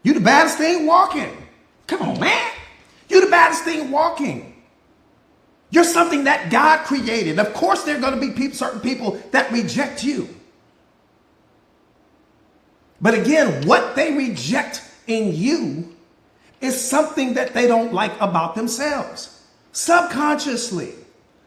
You the baddest thing walking. Come on, man. You the baddest thing walking. You're something that God created. Of course, there are going to be certain people that reject you. But again, what they reject in you is something that they don't like about themselves. Subconsciously.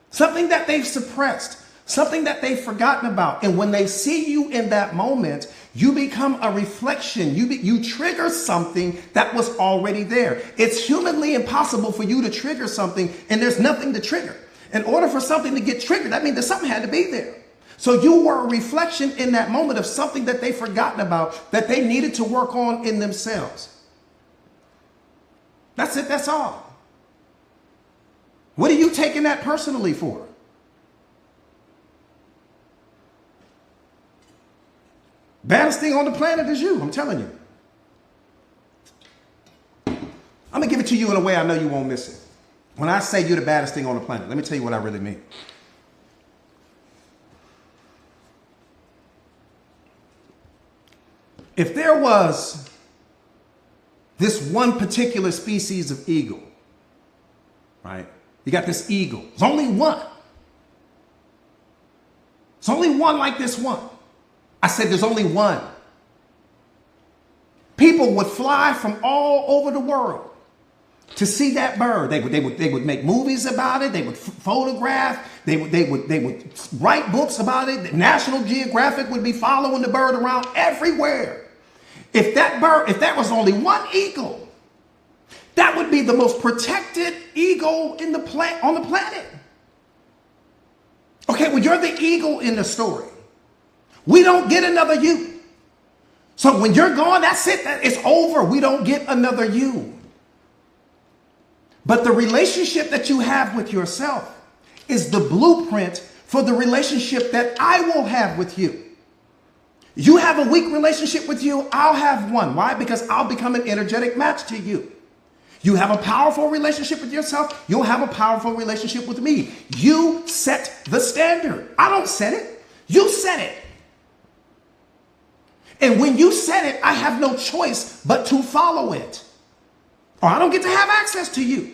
Something that they've suppressed. Something that they've forgotten about. And when they see you in that moment, you become a reflection. You trigger something that was already there. It's humanly impossible for you to trigger something and there's nothing to trigger. In order for something to get triggered, that means that something had to be there. So you were a reflection in that moment of something that they've forgotten about that they needed to work on in themselves. That's it. That's all. What are you taking that personally for? Baddest thing on the planet is you. I'm telling you. I'm going to give it to you in a way I know you won't miss it. When I say you're the baddest thing on the planet, let me tell you what I really mean. If there was this one particular species of eagle, right? You got this eagle. There's only one. There's only one like this one. I said there's only one. People would fly from all over the world to see that bird. They would make movies about it. They would photograph. They would write books about it. National Geographic would be following the bird around everywhere. If that was only one eagle, that would be the most protected eagle on the planet. Okay, well, you're the eagle in the story. We don't get another you. So when you're gone, that's it. It's over. We don't get another you. But the relationship that you have with yourself is the blueprint for the relationship that I will have with you. You have a weak relationship with you, I'll have one. Why? Because I'll become an energetic match to you. You have a powerful relationship with yourself, you'll have a powerful relationship with me. You set the standard. I don't set it. You set it. And when you set it, I have no choice but to follow it. Or I don't get to have access to you.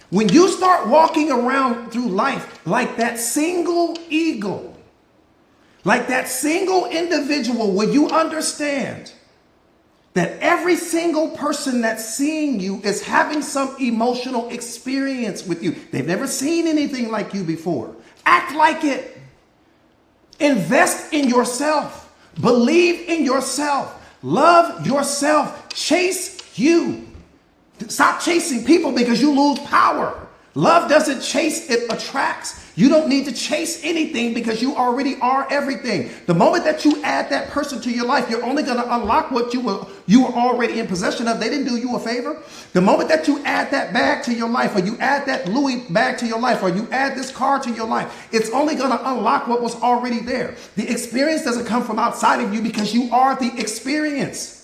When you start walking around through life like that single eagle, like that single individual where you understand that every single person that's seeing you is having some emotional experience with you. They've never seen anything like you before. Act like it. Invest in yourself. Believe in yourself. Love yourself. Chase you. Stop chasing people because you lose power. Love doesn't chase, it attracts. You don't need to chase anything because you already are everything. The moment that you add that person to your life, you're only going to unlock what you were already in possession of. They didn't do you a favor. The moment that you add that bag to your life, or you add that Louis bag to your life, or you add this car to your life, it's only going to unlock what was already there. The experience doesn't come from outside of you because you are the experience.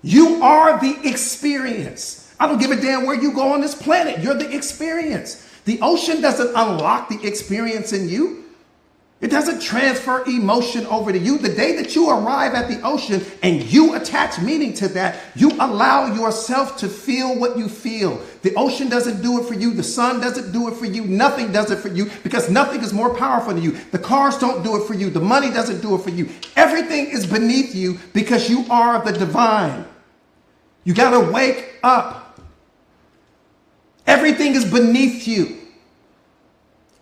You are the experience. I don't give a damn where you go on this planet. You're the experience. The ocean doesn't unlock the experience in you. It doesn't transfer emotion over to you. The day that you arrive at the ocean and you attach meaning to that, you allow yourself to feel what you feel. The ocean doesn't do it for you. The sun doesn't do it for you. Nothing does it for you because nothing is more powerful than you. The cars don't do it for you. The money doesn't do it for you. Everything is beneath you because you are the divine. You got to wake up. Everything is beneath you.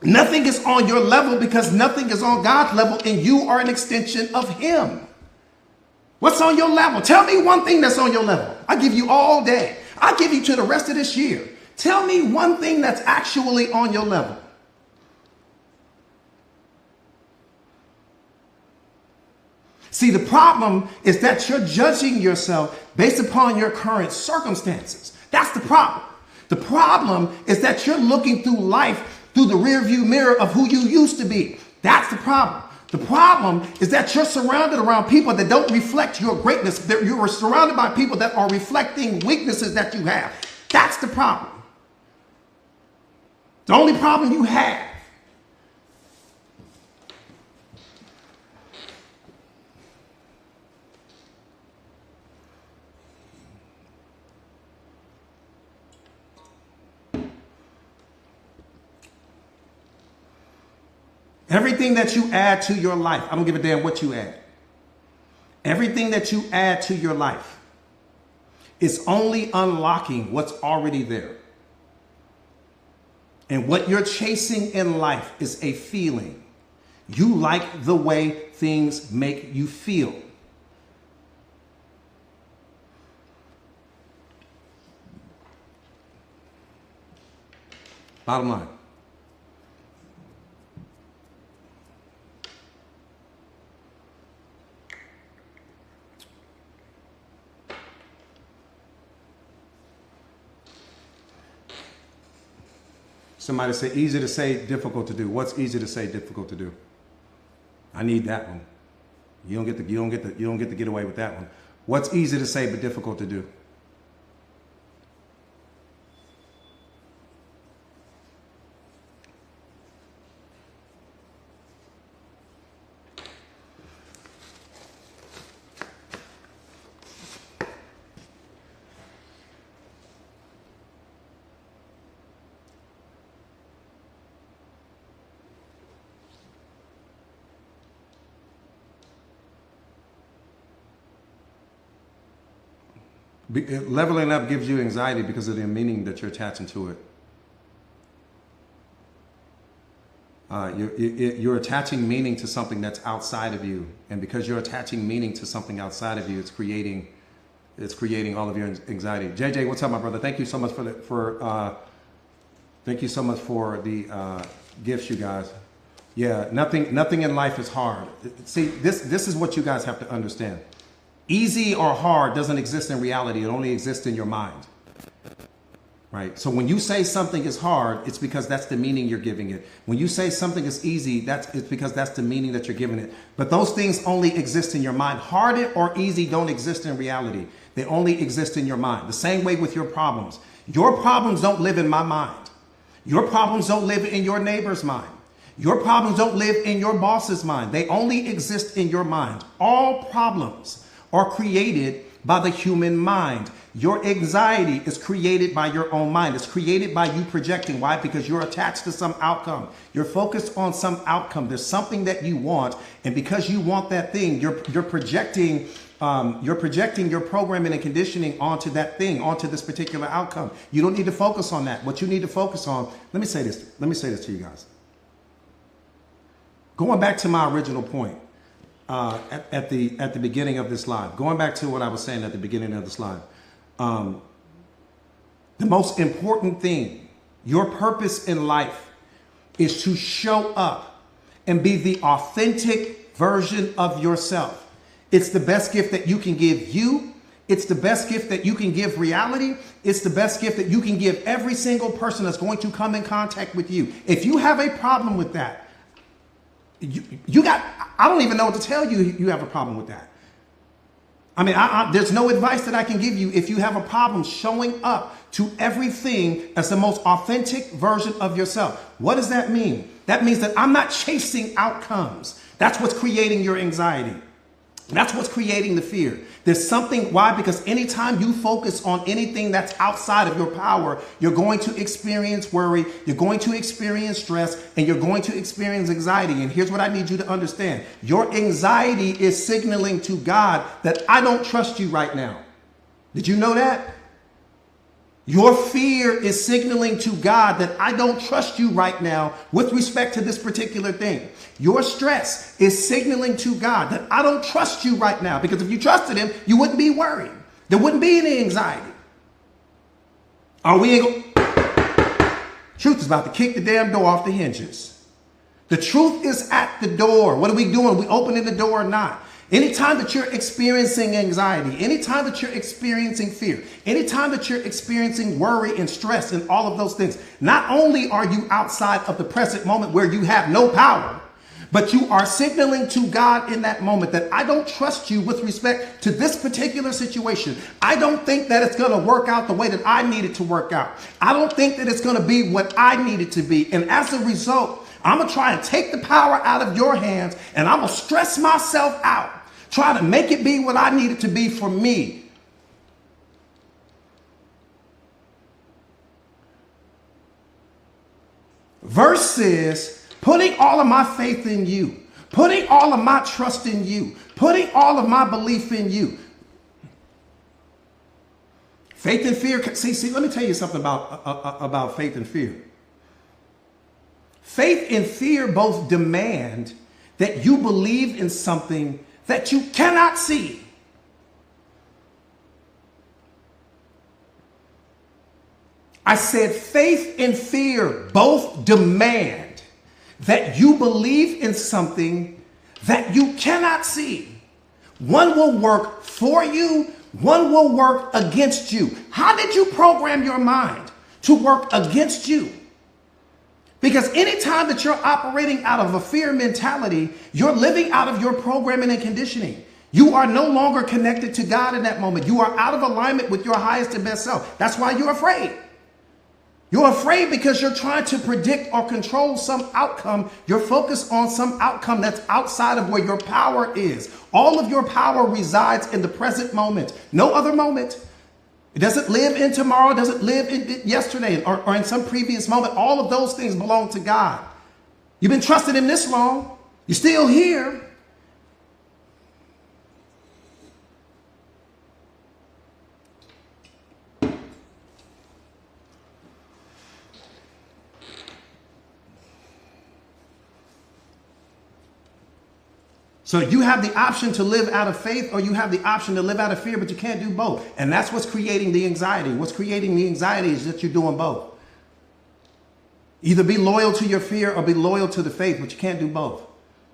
Nothing is on your level because nothing is on God's level, and you are an extension of Him. What's on your level? Tell me one thing that's on your level. I give you all day. I give you to the rest of this year. Tell me one thing that's actually on your level. See, the problem is that you're judging yourself based upon your current circumstances. That's the problem. The problem is that you're looking through life through the rearview mirror of who you used to be. That's the problem. The problem is that you're surrounded around people that don't reflect your greatness. That you are surrounded by people that are reflecting weaknesses that you have. That's the problem. The only problem you have. Everything that you add to your life, I don't give a damn what you add. Everything that you add to your life is only unlocking what's already there. And what you're chasing in life is a feeling. You like the way things make you feel. Bottom line. Somebody say easy to say, difficult to do. What's easy to say, difficult to do? I need that one. You don't get to get away with that one. What's easy to say but difficult to do? Leveling up gives you anxiety because of the meaning that you're attaching to it. You're attaching meaning to something that's outside of you, and because you're attaching meaning to something outside of you, it's creating all of your anxiety. JJ, what's up, my brother? Thank you so much thank you so much for the gifts, you guys. Yeah, nothing in life is hard. See, this is what you guys have to understand. Easy or hard doesn't exist in reality. It only exists in your mind. Right? So when you say something is hard, it's because that's the meaning you're giving it. When you say something is easy, it's because that's the meaning that you're giving it. But those things only exist in your mind. Hard or easy don't exist in reality. They only exist in your mind. The same way with your problems. Your problems don't live in my mind. Your problems don't live in your neighbor's mind. Your problems don't live in your boss's mind. They only exist in your mind. All problems are created by the human mind. Your anxiety is created by your own mind. It's created by you projecting. Why? Because you're attached to some outcome. You're focused on some outcome. There's something that you want. And because you want that thing, you're projecting your programming and conditioning onto that thing, onto this particular outcome. You don't need to focus on that. What you need to focus on, let me say this to you guys. Going back to my original point at the beginning of this live, going back to what I was saying at the beginning of this live, the most important thing, your purpose in life, is to show up and be the authentic version of yourself. It's the best gift that you can give you. It's the best gift that you can give reality. It's the best gift that you can give every single person that's going to come in contact with you. If you have a problem with that, I don't even know what to tell you. You have a problem with that. I mean, there's no advice that I can give you if you have a problem showing up to everything as the most authentic version of yourself. What does that mean? That means that I'm not chasing outcomes. That's what's creating your anxiety. That's what's creating the fear. There's something, why? Because anytime you focus on anything that's outside of your power, you're going to experience worry, you're going to experience stress, and you're going to experience anxiety. And here's what I need you to understand. Your anxiety is signaling to God that I don't trust you right now. Did you know that? Your fear is signaling to God that I don't trust you right now with respect to this particular thing. Your stress is signaling to God that I don't trust you right now, because if you trusted him, you wouldn't be worried. There wouldn't be any anxiety. Truth is about to kick the damn door off the hinges. The truth is at the door. What are we doing? Are we opening the door or not? Anytime that you're experiencing anxiety, anytime that you're experiencing fear, anytime that you're experiencing worry and stress and all of those things, not only are you outside of the present moment where you have no power, but you are signaling to God in that moment that I don't trust you with respect to this particular situation. I don't think that it's going to work out the way that I need it to work out. I don't think that it's going to be what I need it to be. And as a result, I'm going to try and take the power out of your hands, and I'm going to stress myself out, try to make it be what I need it to be for me. Versus putting all of my faith in you, putting all of my trust in you, putting all of my belief in you. Faith and fear. See, let me tell you something about faith and fear. Faith and fear both demand that you believe in something that you cannot see. I said faith and fear both demand that you believe in something that you cannot see. One will work for you, one will work against you. How did you program your mind to work against you? Because anytime that you're operating out of a fear mentality, you're living out of your programming and conditioning. You are no longer connected to God in that moment. You are out of alignment with your highest and best self. That's why you're afraid. You're afraid because you're trying to predict or control some outcome. You're focused on some outcome that's outside of where your power is. All of your power resides in the present moment. No other moment. It doesn't live in tomorrow. It doesn't live in yesterday or in some previous moment. All of those things belong to God. You've been trusting him this long. You're still here. So you have the option to live out of faith, or you have the option to live out of fear, but you can't do both. And that's what's creating the anxiety. What's creating the anxiety is that you're doing both. Either be loyal to your fear or be loyal to the faith, but you can't do both.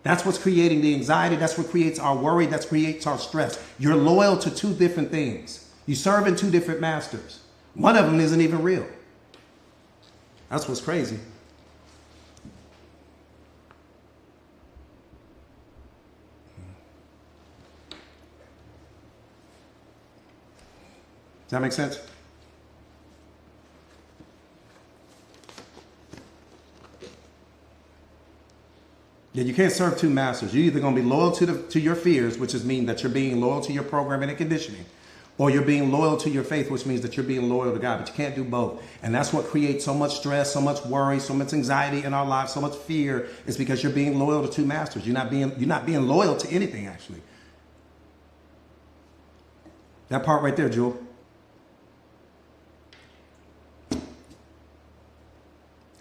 That's what's creating the anxiety. That's what creates our worry. That creates our stress. You're loyal to two different things. You serve in two different masters. One of them isn't even real. That's what's crazy. Does that make sense? Yeah, you can't serve two masters. You're either going to be loyal to your fears, which is mean that you're being loyal to your programming and conditioning, or you're being loyal to your faith, which means that you're being loyal to God, but you can't do both. And that's what creates so much stress, so much worry, so much anxiety in our lives, so much fear, is because you're being loyal to two masters. You're not being loyal to anything, actually. That part right there, Jewel.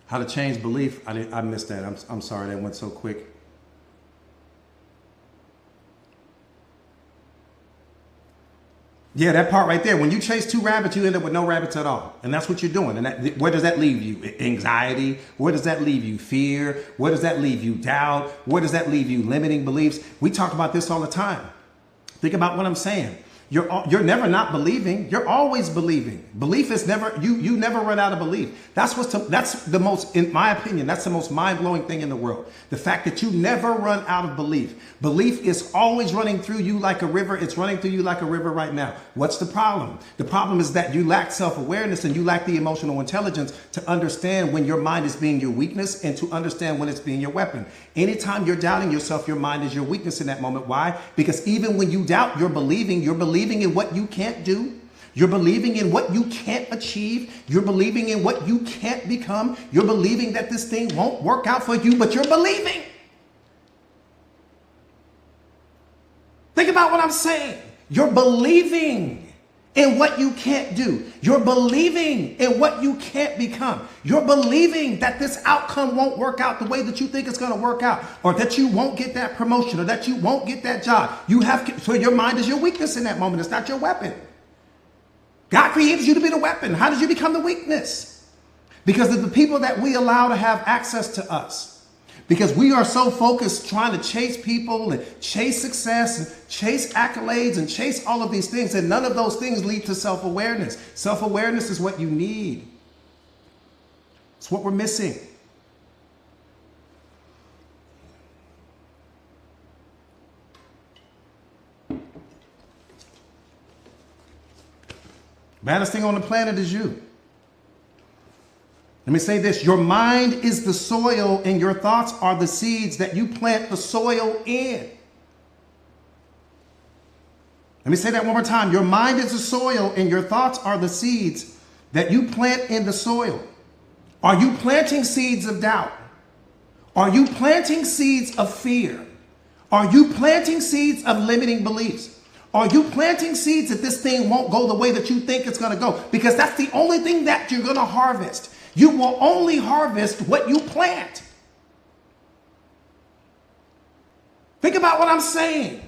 How to change belief. I missed that. I'm sorry, that went so quick. Yeah, that part right there. When you chase two rabbits, you end up with no rabbits at all. And that's what you're doing. And where does that leave you? Anxiety. Where does that leave you? Fear. Where does that leave you? Doubt. Where does that leave you? Limiting beliefs. We talk about this all the time. Think about what I'm saying. You're never not believing. You're always believing. Belief is never, you never run out of belief. That's the most, in my opinion, that's the most mind-blowing thing in the world. The fact that you never run out of belief. Belief is always running through you like a river. It's running through you like a river right now. What's the problem? The problem is that you lack self-awareness and you lack the emotional intelligence to understand when your mind is being your weakness and to understand when it's being your weapon. Anytime you're doubting yourself, your mind is your weakness in that moment. Why? Because even when you doubt, you're believing in what you can't do. You're believing in what you can't achieve. You're believing in what you can't become. You're believing that this thing won't work out for you, but you're believing. Think about what I'm saying. You're believing in what you can't do. You're believing in what you can't become. You're believing that this outcome won't work out the way that you think it's going to work out, or that you won't get that promotion, or that you won't get that job. So your mind is your weakness in that moment. It's not your weapon. God created you to be the weapon. How did you become the weakness? Because of the people that we allow to have access to us. Because we are so focused trying to chase people and chase success and chase accolades and chase all of these things. And none of those things lead to self-awareness. Self-awareness is what you need. It's what we're missing. Baddest thing on the planet is you. Let me say this. Your mind is the soil and your thoughts are the seeds that you plant the soil in. Let me say that one more time. Your mind is the soil and your thoughts are the seeds that you plant in the soil. Are you planting seeds of doubt? Are you planting seeds of fear? Are you planting seeds of limiting beliefs? Are you planting seeds that this thing won't go the way that you think it's going to go? Because that's the only thing that you're going to harvest. You will only harvest what you plant. Think about what I'm saying.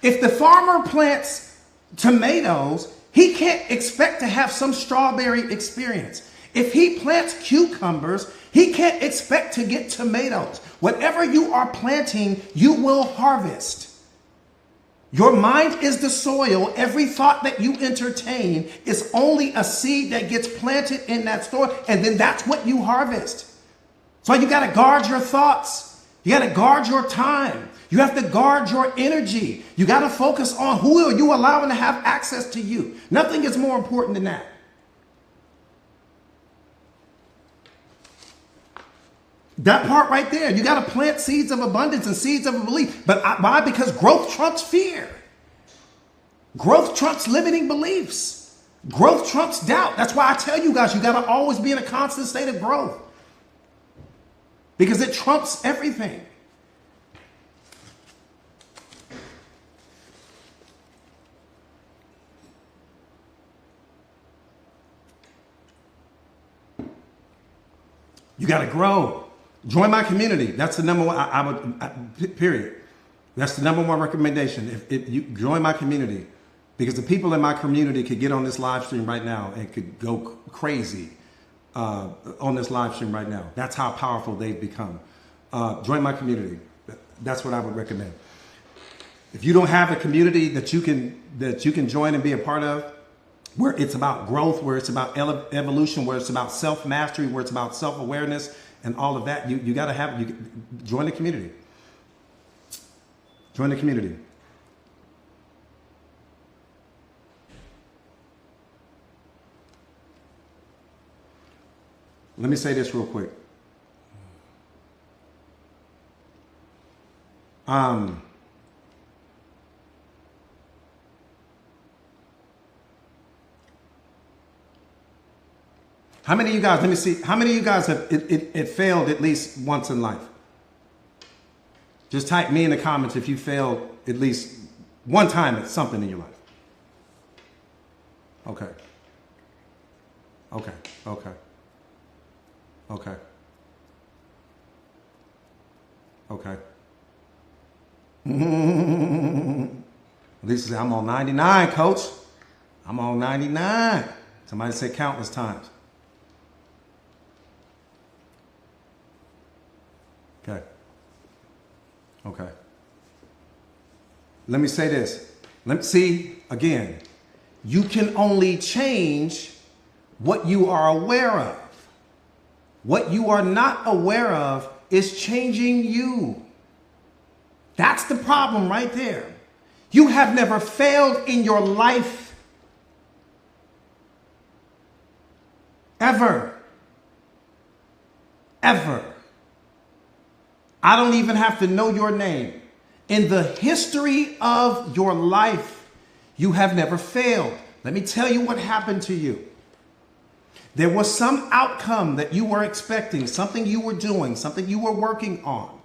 If the farmer plants tomatoes, he can't expect to have some strawberry experience. If he plants cucumbers, he can't expect to get tomatoes. Whatever you are planting, you will harvest. Your mind is the soil. Every thought that you entertain is only a seed that gets planted in that soil, and then that's what you harvest. So you got to guard your thoughts. You got to guard your time. You have to guard your energy. You got to focus on who are you allowing to have access to you. Nothing is more important than that. That part right there, you got to plant seeds of abundance and seeds of belief. But why? Because growth trumps fear. Growth trumps limiting beliefs. Growth trumps doubt. That's why I tell you guys, you got to always be in a constant state of growth. Because it trumps everything. You got to grow. Join my community. That's the number one, period. That's the number one recommendation. If you join my community, because the people in my community could get on this live stream right now and could go crazy on this live stream right now. That's how powerful they've become. Join my community. That's what I would recommend. If you don't have a community that you can join and be a part of, where it's about growth, where it's about evolution, where it's about self-mastery, where it's about self-awareness, and all of that, you got to join the community. Join the community. Let me say this real quick. How many of you guys, let me see, how many of you guys have it failed at least once in life? Just type me in the comments if you failed at least one time at something in your life. Okay. Okay. Okay. Okay. Okay. Lisa said, I'm on 99, coach. I'm on 99. Somebody said countless times. Okay. Okay. Let me say this. Let me see again. You can only change what you are aware of. What you are not aware of is changing you. That's the problem right there. You have never failed in your life. Ever. Ever. I don't even have to know your name. In the history of your life, you have never failed. Let me tell you what happened to you. There was some outcome that you were expecting, something you were doing, something you were working on.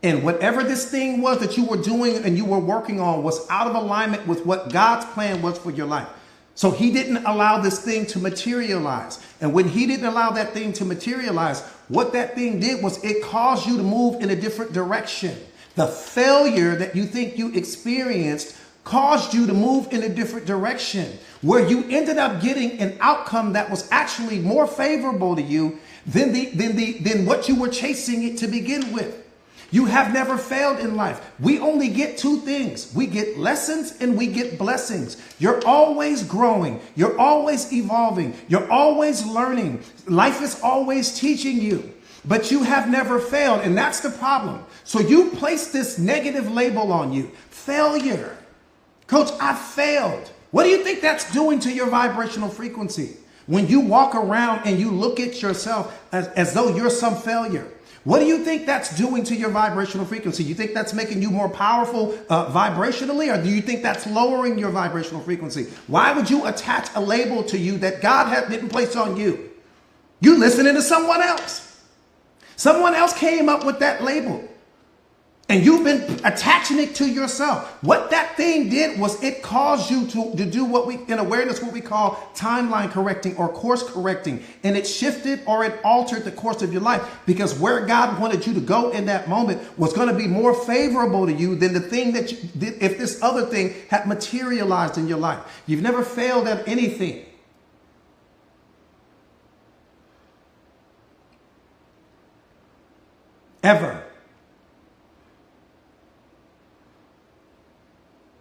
And whatever this thing was that you were doing and you were working on was out of alignment with what God's plan was for your life. So he didn't allow this thing to materialize. And when he didn't allow that thing to materialize, what that thing did was it caused you to move in a different direction. The failure that you think you experienced caused you to move in a different direction, where you ended up getting an outcome that was actually more favorable to you than what you were chasing it to begin with. You have never failed in life. We only get two things. We get lessons and we get blessings. You're always growing. You're always evolving. You're always learning. Life is always teaching you, but you have never failed. And that's the problem. So you place this negative label on you. Failure. Coach, I failed. What do you think that's doing to your vibrational frequency? When you walk around and you look at yourself as though you're some failure. What do you think that's doing to your vibrational frequency? You think that's making you more powerful vibrationally, or do you think that's lowering your vibrational frequency? Why would you attach a label to you that God didn't place on you? You listening to someone else. Someone else came up with that label, and you've been attaching it to yourself. What that thing did was it caused you to do what we, in awareness, what we call timeline correcting or course correcting. And it shifted or it altered the course of your life, because where God wanted you to go in that moment was going to be more favorable to you than the thing that you did if this other thing had materialized in your life. You've never failed at anything. Ever.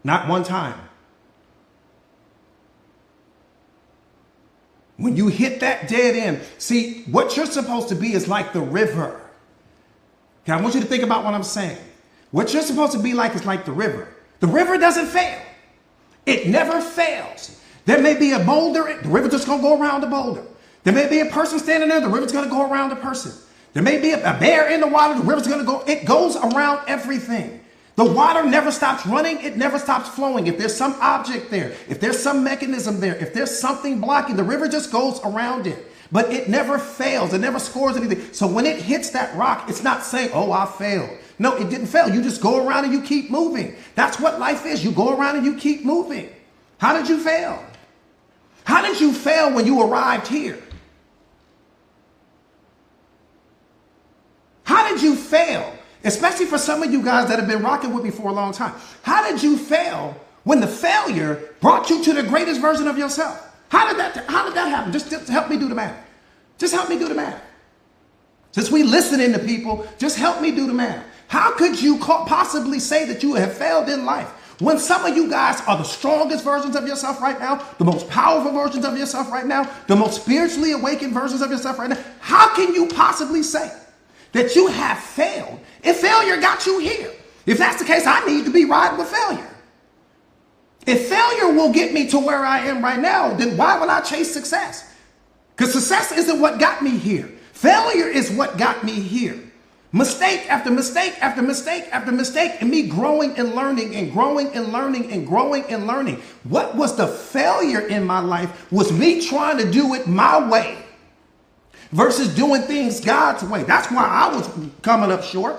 Not one time. When you hit that dead end, see, what you're supposed to be is like the river. Okay, I want you to think about what I'm saying. What you're supposed to be like is like the river. The river doesn't fail. It never fails. There may be a boulder, the river just gonna go around the boulder. There may be a person standing there, the river's gonna go around the person. There may be a bear in the water, the river's gonna go, it goes around everything. The water never stops running. It never stops flowing. If there's some object there, if there's some mechanism there, if there's something blocking, the river just goes around it. But it never fails. It never scores anything. So when it hits that rock, it's not saying, oh, I failed. No, it didn't fail. You just go around and you keep moving. That's what life is. You go around and you keep moving. How did you fail? How did you fail when you arrived here? How did you fail? Especially for some of you guys that have been rocking with me for a long time. How did you fail when the failure brought you to the greatest version of yourself? How did that happen? Just help me do the math. Just help me do the math. Since we listening to people, just help me do the math. How could you possibly say that you have failed in life when some of you guys are the strongest versions of yourself right now, the most powerful versions of yourself right now, the most spiritually awakened versions of yourself right now? How can you possibly say that you have failed if failure got you here? If that's the case, I need to be riding with failure. If failure will get me to where I am right now, then why would I chase success? Because success isn't what got me here. Failure is what got me here. Mistake after mistake after mistake after mistake, and me growing and learning and growing and learning and growing and learning. What was the failure in my life was me trying to do it my way versus doing things God's way. That's why I was coming up short.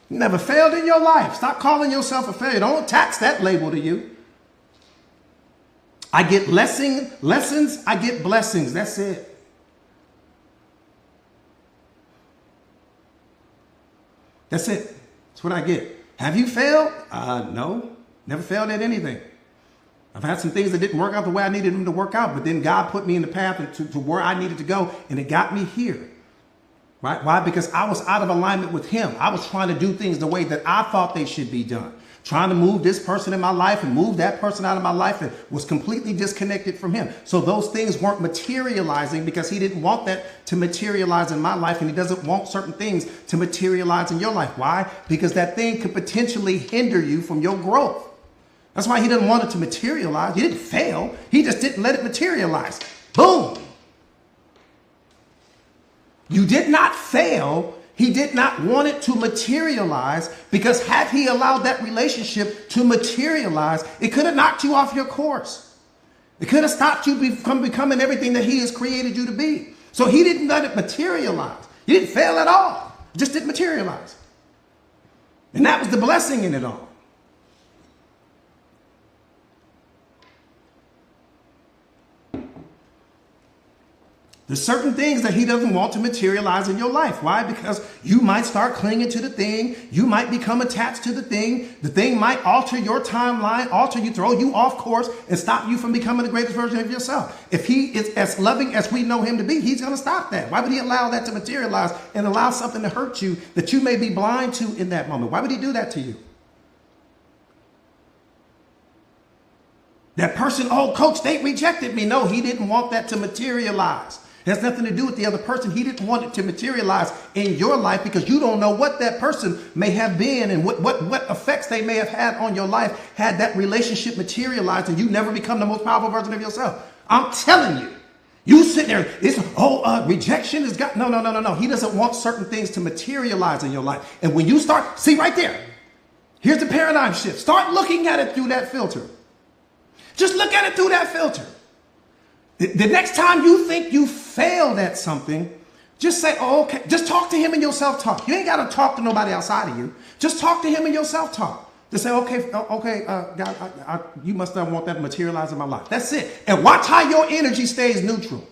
You never failed in your life. Stop calling yourself a failure. Don't attach that label to you. I get lessons, I get blessings. That's it. That's it. That's what I get. Have you failed? No. Never failed at anything. I've had some things that didn't work out the way I needed them to work out, but then God put me in the path to where I needed to go, and it got me here. Right? Why? Because I was out of alignment with him. I was trying to do things the way that I thought they should be done. Trying to move this person in my life and move that person out of my life, and was completely disconnected from him. So those things weren't materializing because he didn't want that to materialize in my life, and he doesn't want certain things to materialize in your life. Why? Because that thing could potentially hinder you from your growth. That's why he didn't want it to materialize. He didn't fail. He just didn't let it materialize. Boom. You did not fail. He did not want it to materialize, because had he allowed that relationship to materialize, it could have knocked you off your course. It could have stopped you from becoming everything that he has created you to be. So he didn't let it materialize. He didn't fail at all. It just didn't materialize. And that was the blessing in it all. There's certain things that he doesn't want to materialize in your life. Why? Because you might start clinging to the thing. You might become attached to the thing. The thing might alter your timeline, throw you off course, and stop you from becoming the greatest version of yourself. If he is as loving as we know him to be, he's going to stop that. Why would he allow that to materialize and allow something to hurt you that you may be blind to in that moment? Why would he do that to you? That person, oh, coach, they rejected me. No, he didn't want that to materialize. It has nothing to do with the other person. He didn't want it to materialize in your life, because you don't know what that person may have been and what effects they may have had on your life had that relationship materialized and you never become the most powerful version of yourself. I'm telling you, you sit there, rejection is God. No. He doesn't want certain things to materialize in your life. And when you start, see right there, here's the paradigm shift. Start looking at it through that filter. Just look at it through that filter. The next time you think you failed at something, just say, oh, okay. Just talk to him in your self-talk. You ain't got to talk to nobody outside of you. Just talk to him in your self-talk. Just say, okay, God, you must not want that to materialize in my life. That's it. And watch how your energy stays neutral.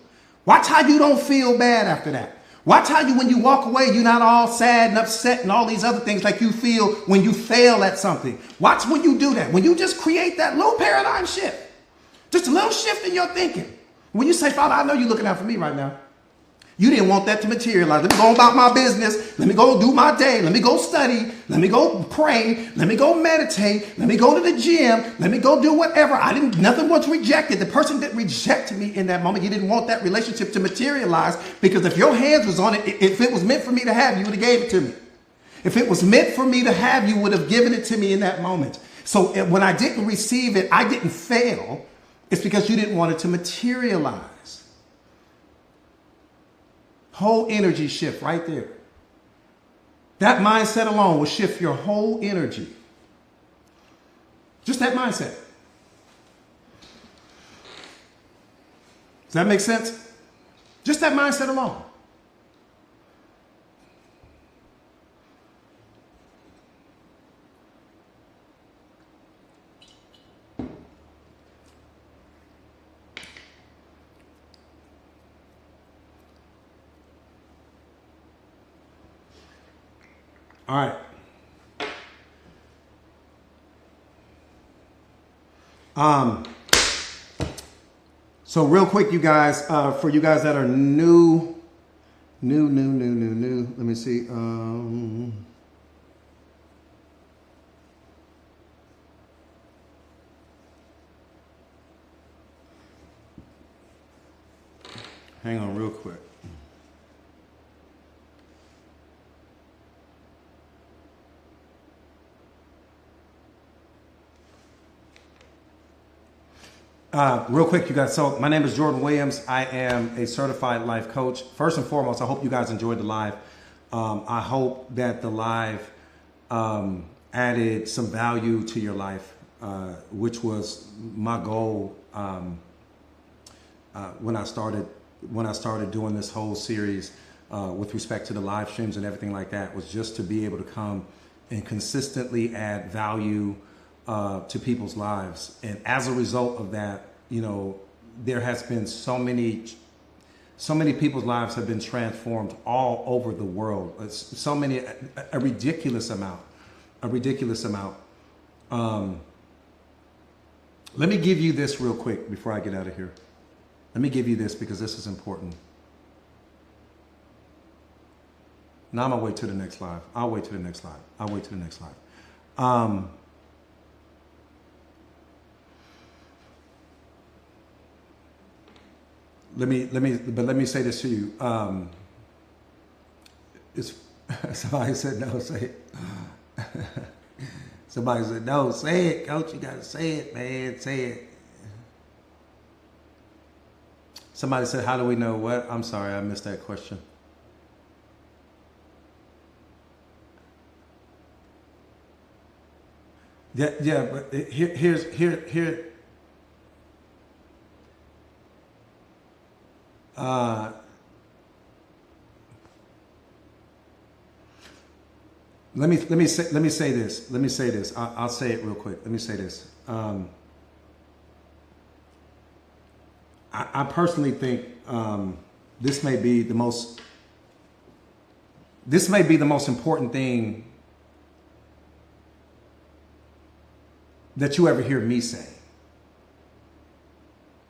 Watch how you don't feel bad after that. Watch how when you walk away, you're not all sad and upset and all these other things like you feel when you fail at something. Watch when you do that. When you just create that little paradigm shift, just a little shift in your thinking. When you say, Father, I know you're looking out for me right now. You didn't want that to materialize. Let me go about my business. Let me go do my day. Let me go study. Let me go pray. Let me go meditate. Let me go to the gym. Let me go do whatever. Nothing was rejected. The person didn't reject me in that moment. He didn't want that relationship to materialize, because if your hands was on it, if it was meant for me to have, you would have gave it to me. If it was meant for me to have, you would have given it to me in that moment. So when I didn't receive it, I didn't fail. It's because you didn't want it to materialize. Whole energy shift right there. That mindset alone will shift your whole energy. Just that mindset. Does that make sense? Just that mindset alone. All right. So real quick, you guys, for you guys that are new, let me see. Hang on real quick. Real quick, you guys. So my name is Jordan Williams. I am a certified life coach. First and foremost, I hope you guys enjoyed the live. I hope that the live added some value to your life, which was my goal when I started doing this whole series with respect to the live streams and everything like that, was just to be able to come and consistently add value to people's lives. And as a result of that, you know, there has been so many people's lives have been transformed all over the world. It's so many, a ridiculous amount. Let me give you this real quick before I get out of here. Let me give you this because this is important. Now I'm gonna wait to the next live. I'll wait to the next live. Let me say this to you. It's somebody said no, say it. Somebody said no, say it, coach. You gotta say it, man. Say it. Somebody said, how do we know what? I'm sorry, I missed that question. Yeah, but here. Let me say this. I'll say it real quick. Let me say this. I personally think this may be the most important thing that you ever hear me say.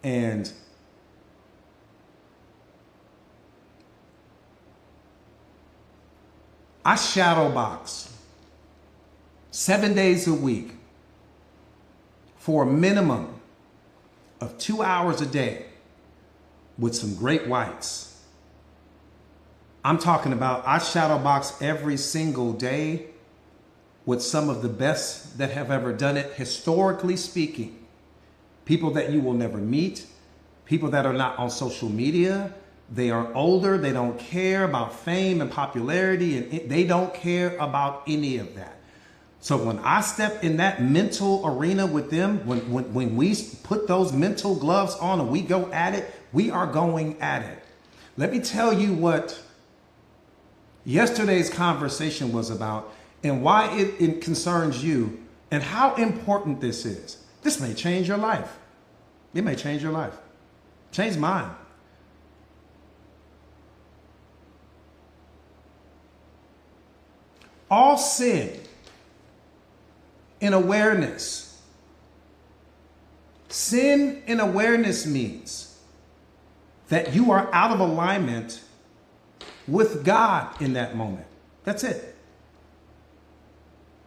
And I shadow box 7 days a week for a minimum of 2 hours a day with some great whites. I'm talking about I shadow box every single day with some of the best that have ever done it, historically speaking. People that you will never meet, people that are not on social media. They are older. They don't care about fame and popularity, and they don't care about any of that. So when I step in that mental arena with them, when we put those mental gloves on and we go at it, we are going at it. Let me tell you what yesterday's conversation was about and why it concerns you and how important this is. This may change your life. It may change your life. Change mine. All sin in awareness. Sin in awareness means that you are out of alignment with God in that moment. That's it.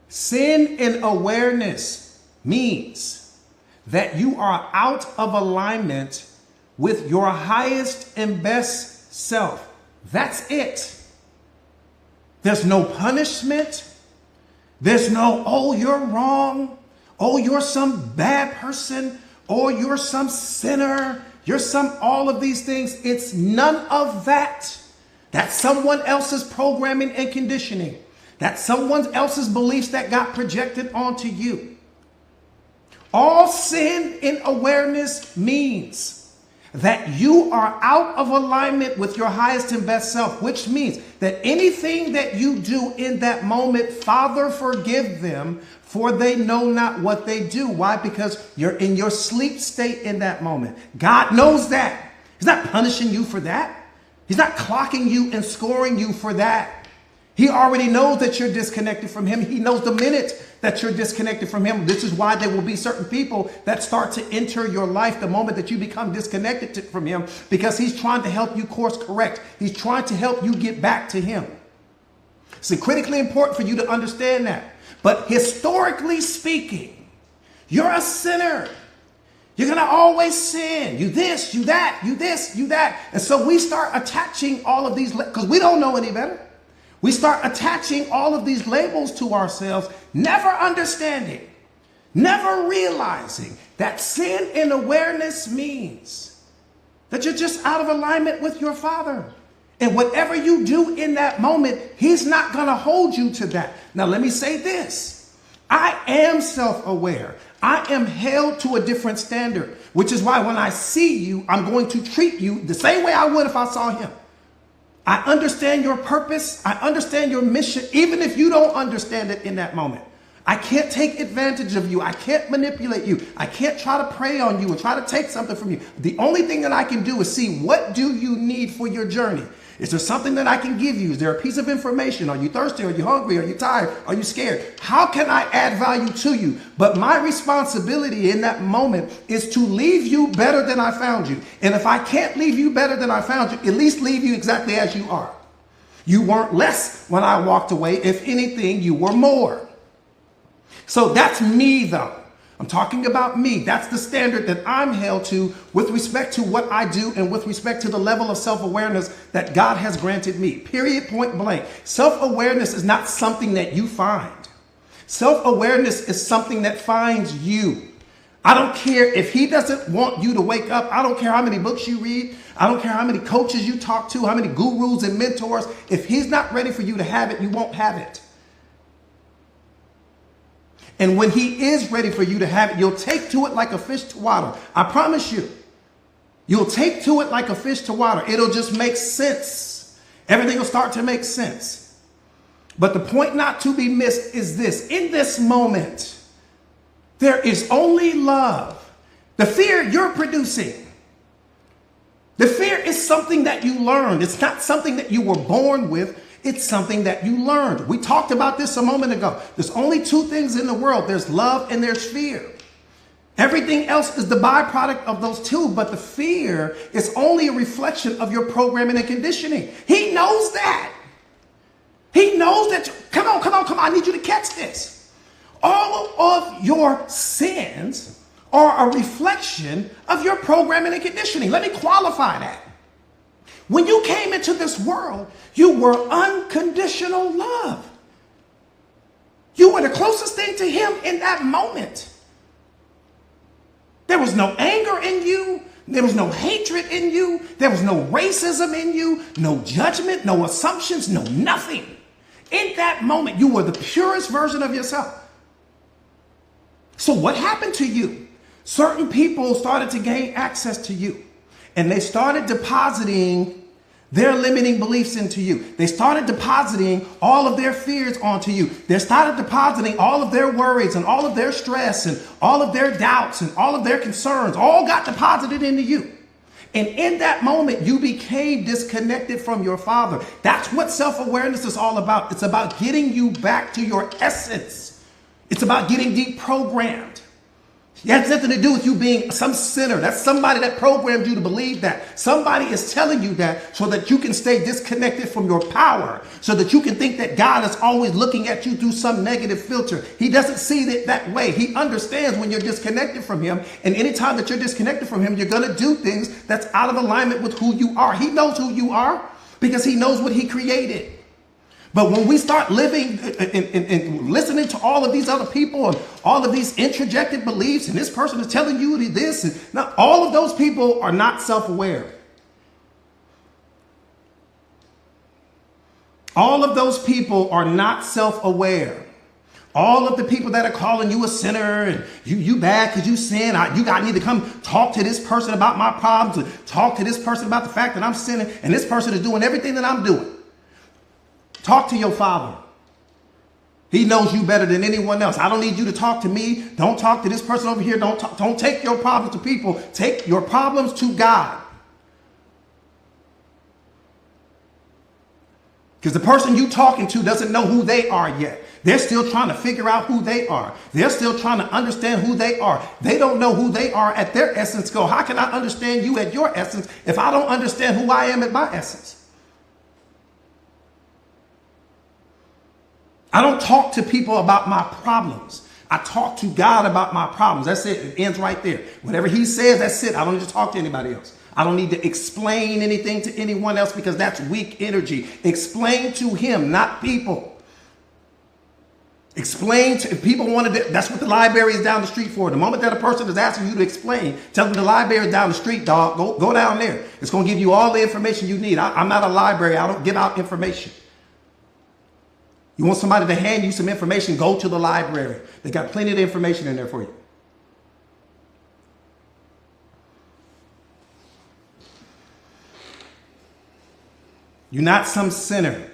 Sin in awareness means that you are out of alignment with your highest and best self. That's it. There's no punishment. There's no, oh, you're wrong. Oh, you're some bad person. Oh, you're some sinner. You're all of these things. It's none of that. That's someone else's programming and conditioning. That's someone else's beliefs that got projected onto you. All sin in awareness means that you are out of alignment with your highest and best self, which means that anything that you do in that moment, Father, forgive them, for they know not what they do. Why? Because you're in your sleep state in that moment. God knows that. He's not punishing you for that. He's not clocking you and scoring you for that. He already knows that you're disconnected from him. He knows the minute that you're disconnected from him. This is why there will be certain people that start to enter your life the moment that you become disconnected from him, because he's trying to help you course correct. He's trying to help you get back to him. It's critically important for you to understand that. But historically speaking, you're a sinner. You're going to always sin. You this, you that, you this, you that. And so we start attaching all of these, because we don't know any better. We start attaching all of these labels to ourselves, never understanding Never realizing that sin and awareness means that you're just out of alignment with your Father. And whatever you do in that moment, he's not going to hold you to that. Now, let me say this. I am self-aware. I am held to a different standard, which is why when I see you, I'm going to treat you the same way I would if I saw him. I understand your purpose. I understand your mission, even if you don't understand it in that moment. I can't take advantage of you. I can't manipulate you. I can't try to prey on you and try to take something from you. The only thing that I can do is see, what do you need for your journey? Is there something that I can give you? Is there a piece of information? Are you thirsty? Are you hungry? Are you tired? Are you scared? How can I add value to you? But my responsibility in that moment is to leave you better than I found you. And if I can't leave you better than I found you, at least leave you exactly as you are. You weren't less when I walked away. If anything, you were more. So that's me, though. I'm talking about me. That's the standard that I'm held to with respect to what I do and with respect to the level of self-awareness that God has granted me. Period, point blank. Self-awareness is not something that you find. Self-awareness is something that finds you. I don't care if he doesn't want you to wake up. I don't care how many books you read. I don't care how many coaches you talk to, how many gurus and mentors. If he's not ready for you to have it, you won't have it. And when he is ready for you to have it, you'll take to it like a fish to water. I promise you. You'll take to it like a fish to water. It'll just make sense. Everything will start to make sense. But the point not to be missed is this. In this moment, there is only love. The fear you're producing. The fear is something that you learned. It's not something that you were born with. It's something that you learned. We talked about this a moment ago. There's only two things in the world. There's love and there's fear. Everything else is the byproduct of those two, but the fear is only a reflection of your programming and conditioning. He knows that. He knows that. Come on. I need you to catch this. All of your sins are a reflection of your programming and conditioning. Let me qualify that. When you came into this world, you were unconditional love. You were the closest thing to him in that moment. There was no anger in you. There was no hatred in you. There was no racism in you. No judgment, no assumptions, no nothing. In that moment, you were the purest version of yourself. So what happened to you? Certain people started to gain access to you. And they started depositing their limiting beliefs into you. They started depositing all of their fears onto you. They started depositing all of their worries and all of their stress and all of their doubts and all of their concerns, all got deposited into you. And in that moment, you became disconnected from your Father. That's what self-awareness is all about. It's about getting you back to your essence. It's about getting deprogrammed. It has nothing to do with you being some sinner. That's somebody that programmed you to believe that. Somebody is telling you that so that you can stay disconnected from your power, so that you can think that God is always looking at you through some negative filter. He doesn't see it that way. He understands when you're disconnected from him. And anytime that you're disconnected from him, you're going to do things that's out of alignment with who you are. He knows who you are because he knows what he created. But when we start living and listening to all of these other people and all of these introjected beliefs, and this person is telling you this, and now all of those people are not self-aware. All of those people are not self-aware. All of the people that are calling you a sinner and you bad because you sin, I need to come talk to this person about my problems, and talk to this person about the fact that I'm sinning, and this person is doing everything that I'm doing. Talk to your Father. He knows you better than anyone else. I don't need you to talk to me. Don't talk to this person over here. Don't take your problems to people. Take your problems to God. Because the person you talking to doesn't know who they are yet. They're still trying to figure out who they are. They're still trying to understand who they are. They don't know who they are at their essence. Go, how can I understand you at your essence if I don't understand who I am at my essence? I don't talk to people about my problems. I talk to God about my problems. That's it. It ends right there. Whatever he says, that's it. I don't need to talk to anybody else. I don't need to explain anything to anyone else because that's weak energy. Explain to him, not people. Explain to, if people wanted to, that's what the library is down the street for. The moment that a person is asking you to explain, tell them the library is down the street, dog. Go down there. It's going to give you all the information you need. I'm not a library. I don't give out information. You want somebody to hand you some information, go to the library. They got plenty of information in there for you. You're not some sinner.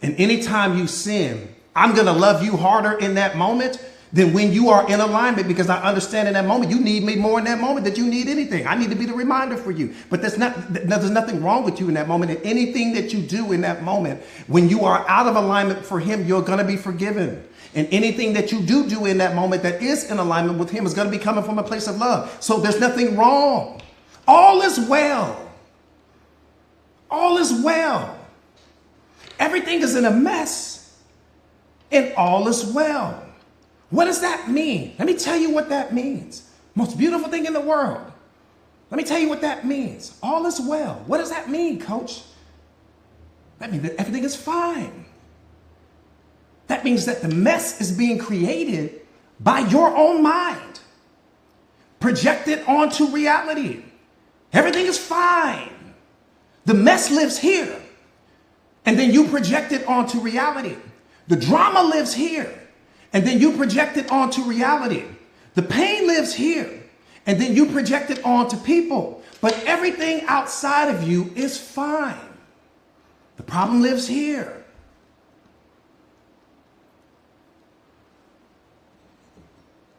And anytime you sin, I'm going to love you harder in that moment than when you are in alignment, because I understand in that moment, you need me more in that moment than you need anything. I need to be the reminder for you. But there's nothing wrong with you in that moment. And anything that you do in that moment, when you are out of alignment for him, you're going to be forgiven. And anything that you do in that moment that is in alignment with him is going to be coming from a place of love. So there's nothing wrong. All is well. All is well. Everything is in a mess. And all is well. What does that mean? Let me tell you what that means. Most beautiful thing in the world. Let me tell you what that means. All is well. What does that mean, coach? That means that everything is fine. That means that the mess is being created by your own mind, projected onto reality. Everything is fine. The mess lives here. And then you project it onto reality. The drama lives here, and then you project it onto reality. The pain lives here, and then you project it onto people. But everything outside of you is fine. The problem lives here.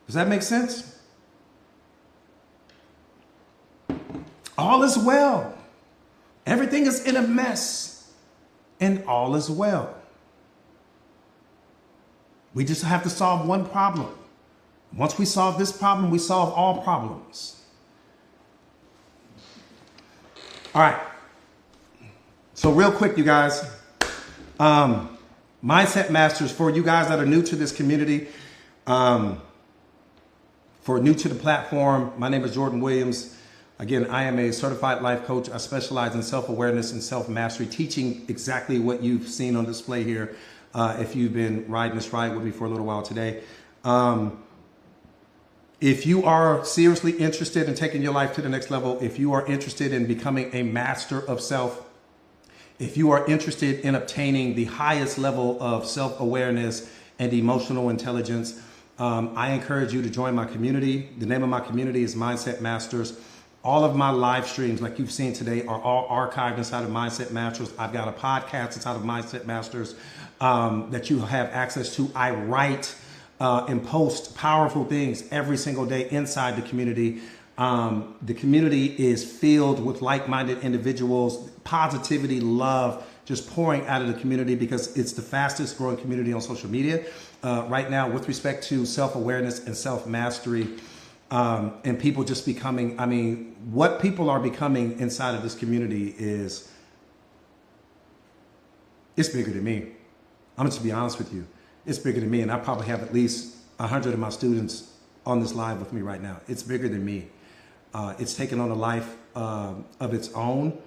Does that make sense? All is well. Everything is in a mess, and all is well. We just have to solve one problem. Once we solve this problem, we solve all problems. All right. So real quick, you guys, Mindset Masters, for you guys that are new to this community, for new to the platform, my name is Jordan Williams. Again, I am a certified life coach. I specialize in self-awareness and self-mastery, teaching exactly what you've seen on display here. If you've been riding this ride with me for a little while today. If you are seriously interested in taking your life to the next level, if you are interested in becoming a master of self, if you are interested in obtaining the highest level of self-awareness and emotional intelligence, I encourage you to join my community. The name of my community is Mindset Masters. All of my live streams, like you've seen today, are all archived inside of Mindset Masters. I've got a podcast inside of Mindset Masters that you have access to. I write and post powerful things every single day inside the community. The community is filled with like-minded individuals, positivity, love, just pouring out of the community, because it's the fastest growing community on social media right now with respect to self-awareness and self-mastery. And people just becoming, I mean, what people are becoming inside of this community is, it's bigger than me. I'm just to be honest with you. It's bigger than me. And I probably have at least 100 of my students on this live with me right now. It's bigger than me. It's taken on a life of its own.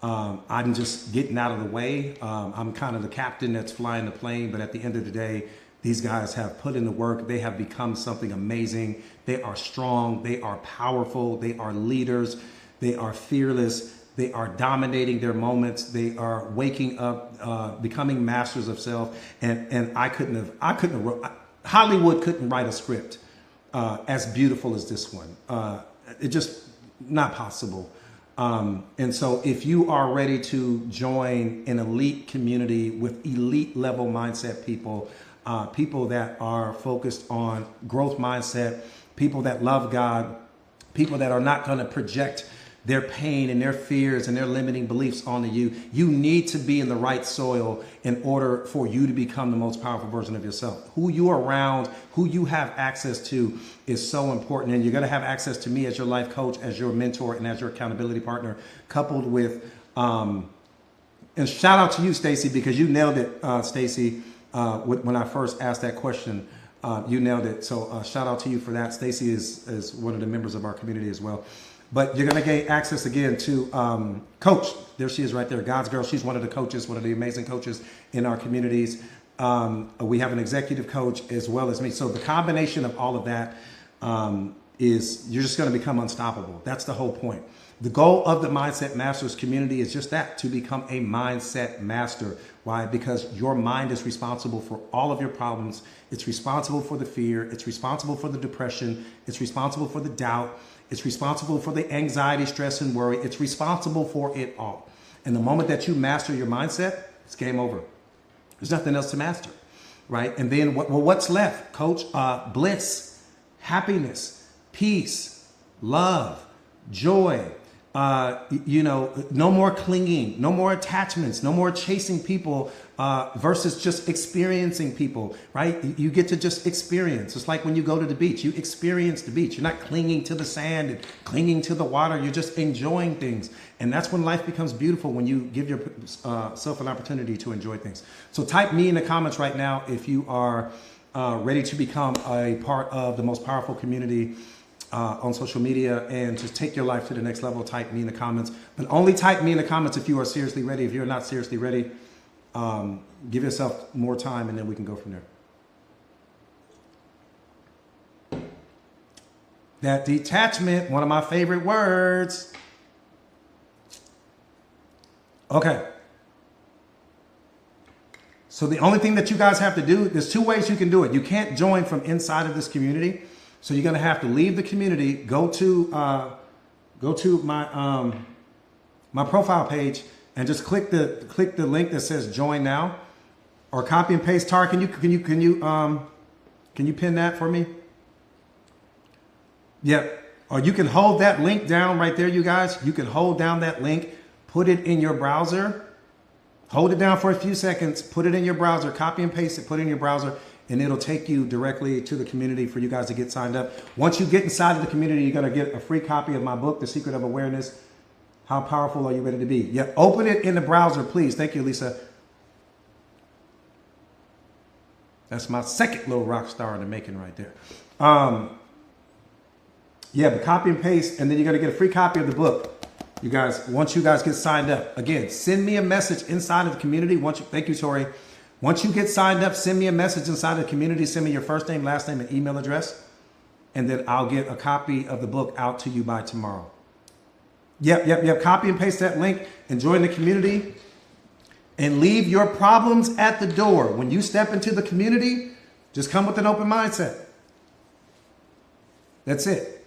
I'm just getting out of the way. I'm kind of the captain that's flying the plane. But at the end of the day, these guys have put in the work. They have become something amazing. They are strong. They are powerful. They are leaders. They are fearless. They are dominating their moments. They are waking up, becoming masters of self. And Hollywood couldn't write a script as beautiful as this one. It just not possible. And so if you are ready to join an elite community with elite level mindset people, people that are focused on growth mindset, people that love God, people that are not going to project their pain and their fears and their limiting beliefs onto you. You need to be in the right soil in order for you to become the most powerful version of yourself. Who you are around, who you have access to is so important. And you're going to have access to me as your life coach, as your mentor, and as your accountability partner, coupled with, and shout out to you, Stacy, because you nailed it, Stacy, when I first asked that question. You nailed it. So shout out to you for that. Stacy is one of the members of our community as well. But you're going to gain access again to Coach. There she is right there, God's girl. She's one of the coaches, one of the amazing coaches in our communities. We have an executive coach as well as me. So the combination of all of that is you're just going to become unstoppable. That's the whole point. The goal of the Mindset Masters community is just that, to become a mindset master. Why? Because your mind is responsible for all of your problems. It's responsible for the fear. It's responsible for the depression. It's responsible for the doubt. It's responsible for the anxiety, stress, and worry. It's responsible for it all. And the moment that you master your mindset, it's game over. There's nothing else to master, right? And then what's left, coach? Bliss, happiness, peace, love, joy. No more clinging, no more attachments, no more chasing people versus just experiencing people, right? You get to just experience. It's like when you go to the beach, you experience the beach. You're not clinging to the sand and clinging to the water. You're just enjoying things. And that's when life becomes beautiful, when you give yourself an opportunity to enjoy things. So type me in the comments right now if you are ready to become a part of the most powerful community on social media and to take your life to the next level. Type me in the comments, but only type me in the comments if you are seriously ready. If you're not seriously ready, give yourself more time and then we can go from there. That detachment, one of my favorite words. Okay. So the only thing that you guys have to do, there's two ways you can do it. You can't join from inside of this community. So you're going to have to leave the community, go to my my profile page and just click the link that says join now, or copy and paste. Tara, can you pin that for me? Yep. Or you can hold that link down right there, you guys. You can hold down that link, put it in your browser, hold it down for a few seconds, put it in your browser, copy and paste it, put it in your browser, and it'll take you directly to the community for you guys to get signed up. Once you get inside of the community, you're going to get a free copy of my book, The Secret of Awareness. How powerful are you ready to be? Yeah, open it in the browser, please. Thank you, Lisa. That's my second little rock star in the making right there. Yeah, but copy and paste, and then you're going to get a free copy of the book. You guys, once you guys get signed up, again, send me a message inside of the community. Thank you, Tori. Once you get signed up, send me a message inside the community. Send me your first name, last name, and email address. And then I'll get a copy of the book out to you by tomorrow. Yep. Copy and paste that link and join the community. And leave your problems at the door. When you step into the community, just come with an open mindset. That's it.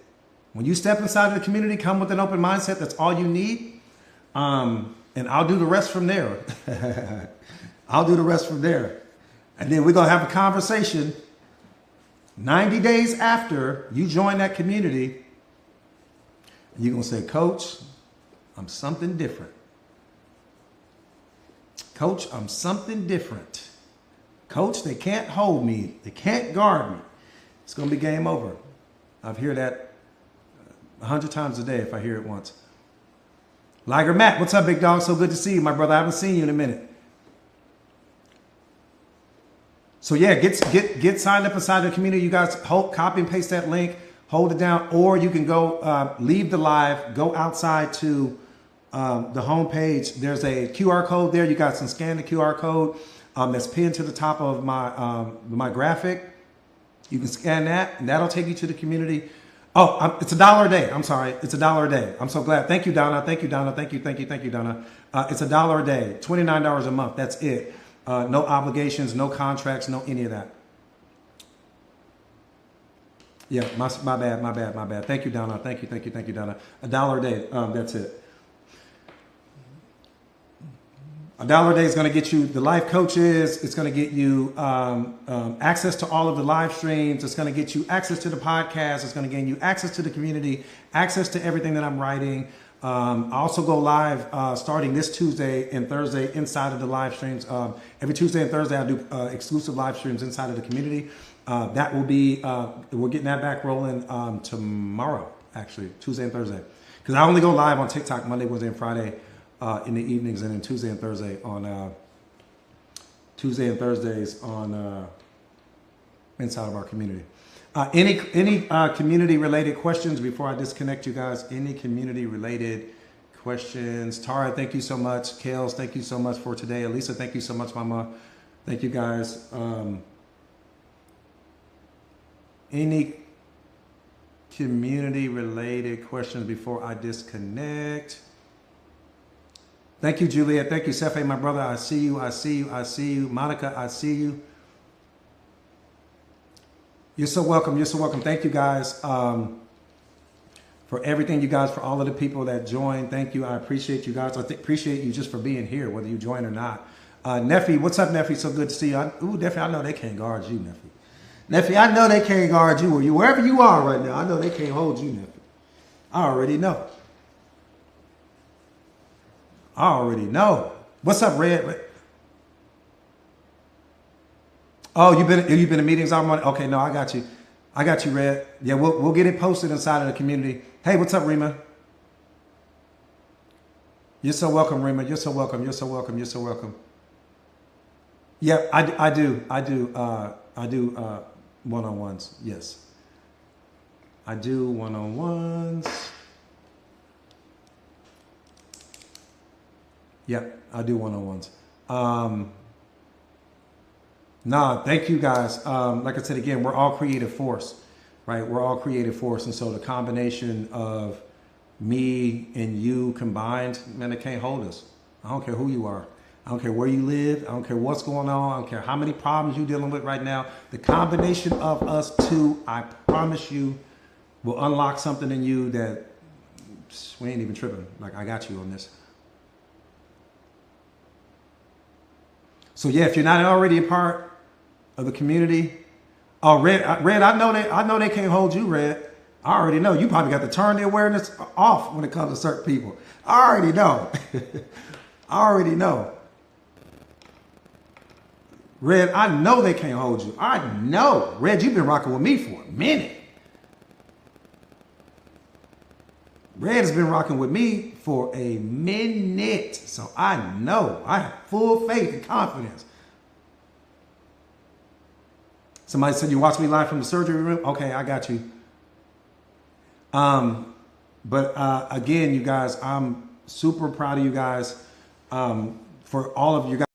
When you step inside of the community, come with an open mindset. That's all you need. And I'll do the rest from there. I'll do the rest from there. And then we're going to have a conversation 90 days after you join that community. And you're going to say, Coach, I'm something different. Coach, I'm something different. Coach, they can't hold me. They can't guard me. It's going to be game over. I've heard that 100 times a day if I hear it once. Liger Matt, what's up, big dog? So good to see you, my brother. I haven't seen you in a minute. So yeah, get signed up inside the community. You guys copy and paste that link, hold it down, or you can go leave the live, go outside to the home page. There's a QR code there. You guys can scan the QR code that's pinned to the top of my graphic. You can scan that, and that'll take you to the community. Oh, it's $1 a day. I'm sorry, it's $1 a day. I'm so glad. Thank you, Donna. Thank you, Donna. Thank you, Donna. It's $1 a day, $29 a month. That's it. No obligations, no contracts, no any of that. Yeah, my bad. Thank you, Donna. Thank you, Donna. $1 a day. That's it. $1 a day is going to get you the life coaches. It's going to get you access to all of the live streams. It's going to get you access to the podcast. It's going to gain you access to the community, access to everything that I'm writing. I also go live starting this Tuesday and Thursday inside of the live streams. Every Tuesday and Thursday, I do exclusive live streams inside of the community. That will be, we're getting that back rolling tomorrow, actually, Tuesday and Thursday. Because I only go live on TikTok Monday, Wednesday, and Friday in the evenings, and then Tuesday and Thursdays on inside of our community. Any community related questions before I disconnect you guys? Any community related questions? Tara, thank you so much. Kales, thank you so much for today. Elisa, thank you so much, Mama. Thank you guys. Any community related questions before I disconnect? Thank you, Juliet. Thank you, Sefe, my brother. I see you. I see you. I see you. Monica, I see you. You're so welcome. You're so welcome. Thank you guys for everything, you guys, for all of the people that joined. Thank you. I appreciate you guys. I appreciate you just for being here, whether you join or not. Neffy, what's up, Neffy? So good to see you. Ooh, Neffy, I know they can't guard you, Neffy. Neffy, I know they can't guard you. Wherever you are right now, I know they can't hold you, Neffy. I already know. I already know. What's up, Red? Oh, you've been in meetings all morning? Okay, no, I got you. I got you, Red. Yeah, we'll get it posted inside of the community. Hey, what's up, Rima? You're so welcome, Rima. You're so welcome. You're so welcome. You're so welcome. Yeah, I do one-on-ones. Yes, I do one-on-ones. Yeah, I do one-on-ones. Nah, thank you guys. Like I said, again, we're all creative force, right? We're all creative force. And so the combination of me and you combined, man, it can't hold us. I don't care who you are. I don't care where you live. I don't care what's going on. I don't care how many problems you're dealing with right now. The combination of us two, I promise you, will unlock something in you that we ain't even tripping. Like, I got you on this. So yeah, if you're not already a part of the community, oh, Red, I know they can't hold you, Red. I already know. You probably got to turn the awareness off when it comes to certain people. I already know. I already know. Red, I know they can't hold you. I know. Red, you've been rocking with me for a minute. Red has been rocking with me for a minute. So I know. I have full faith and confidence. Somebody said, you watch me live from the surgery room? Okay, I got you. But again, you guys, I'm super proud of you guys. For all of you guys.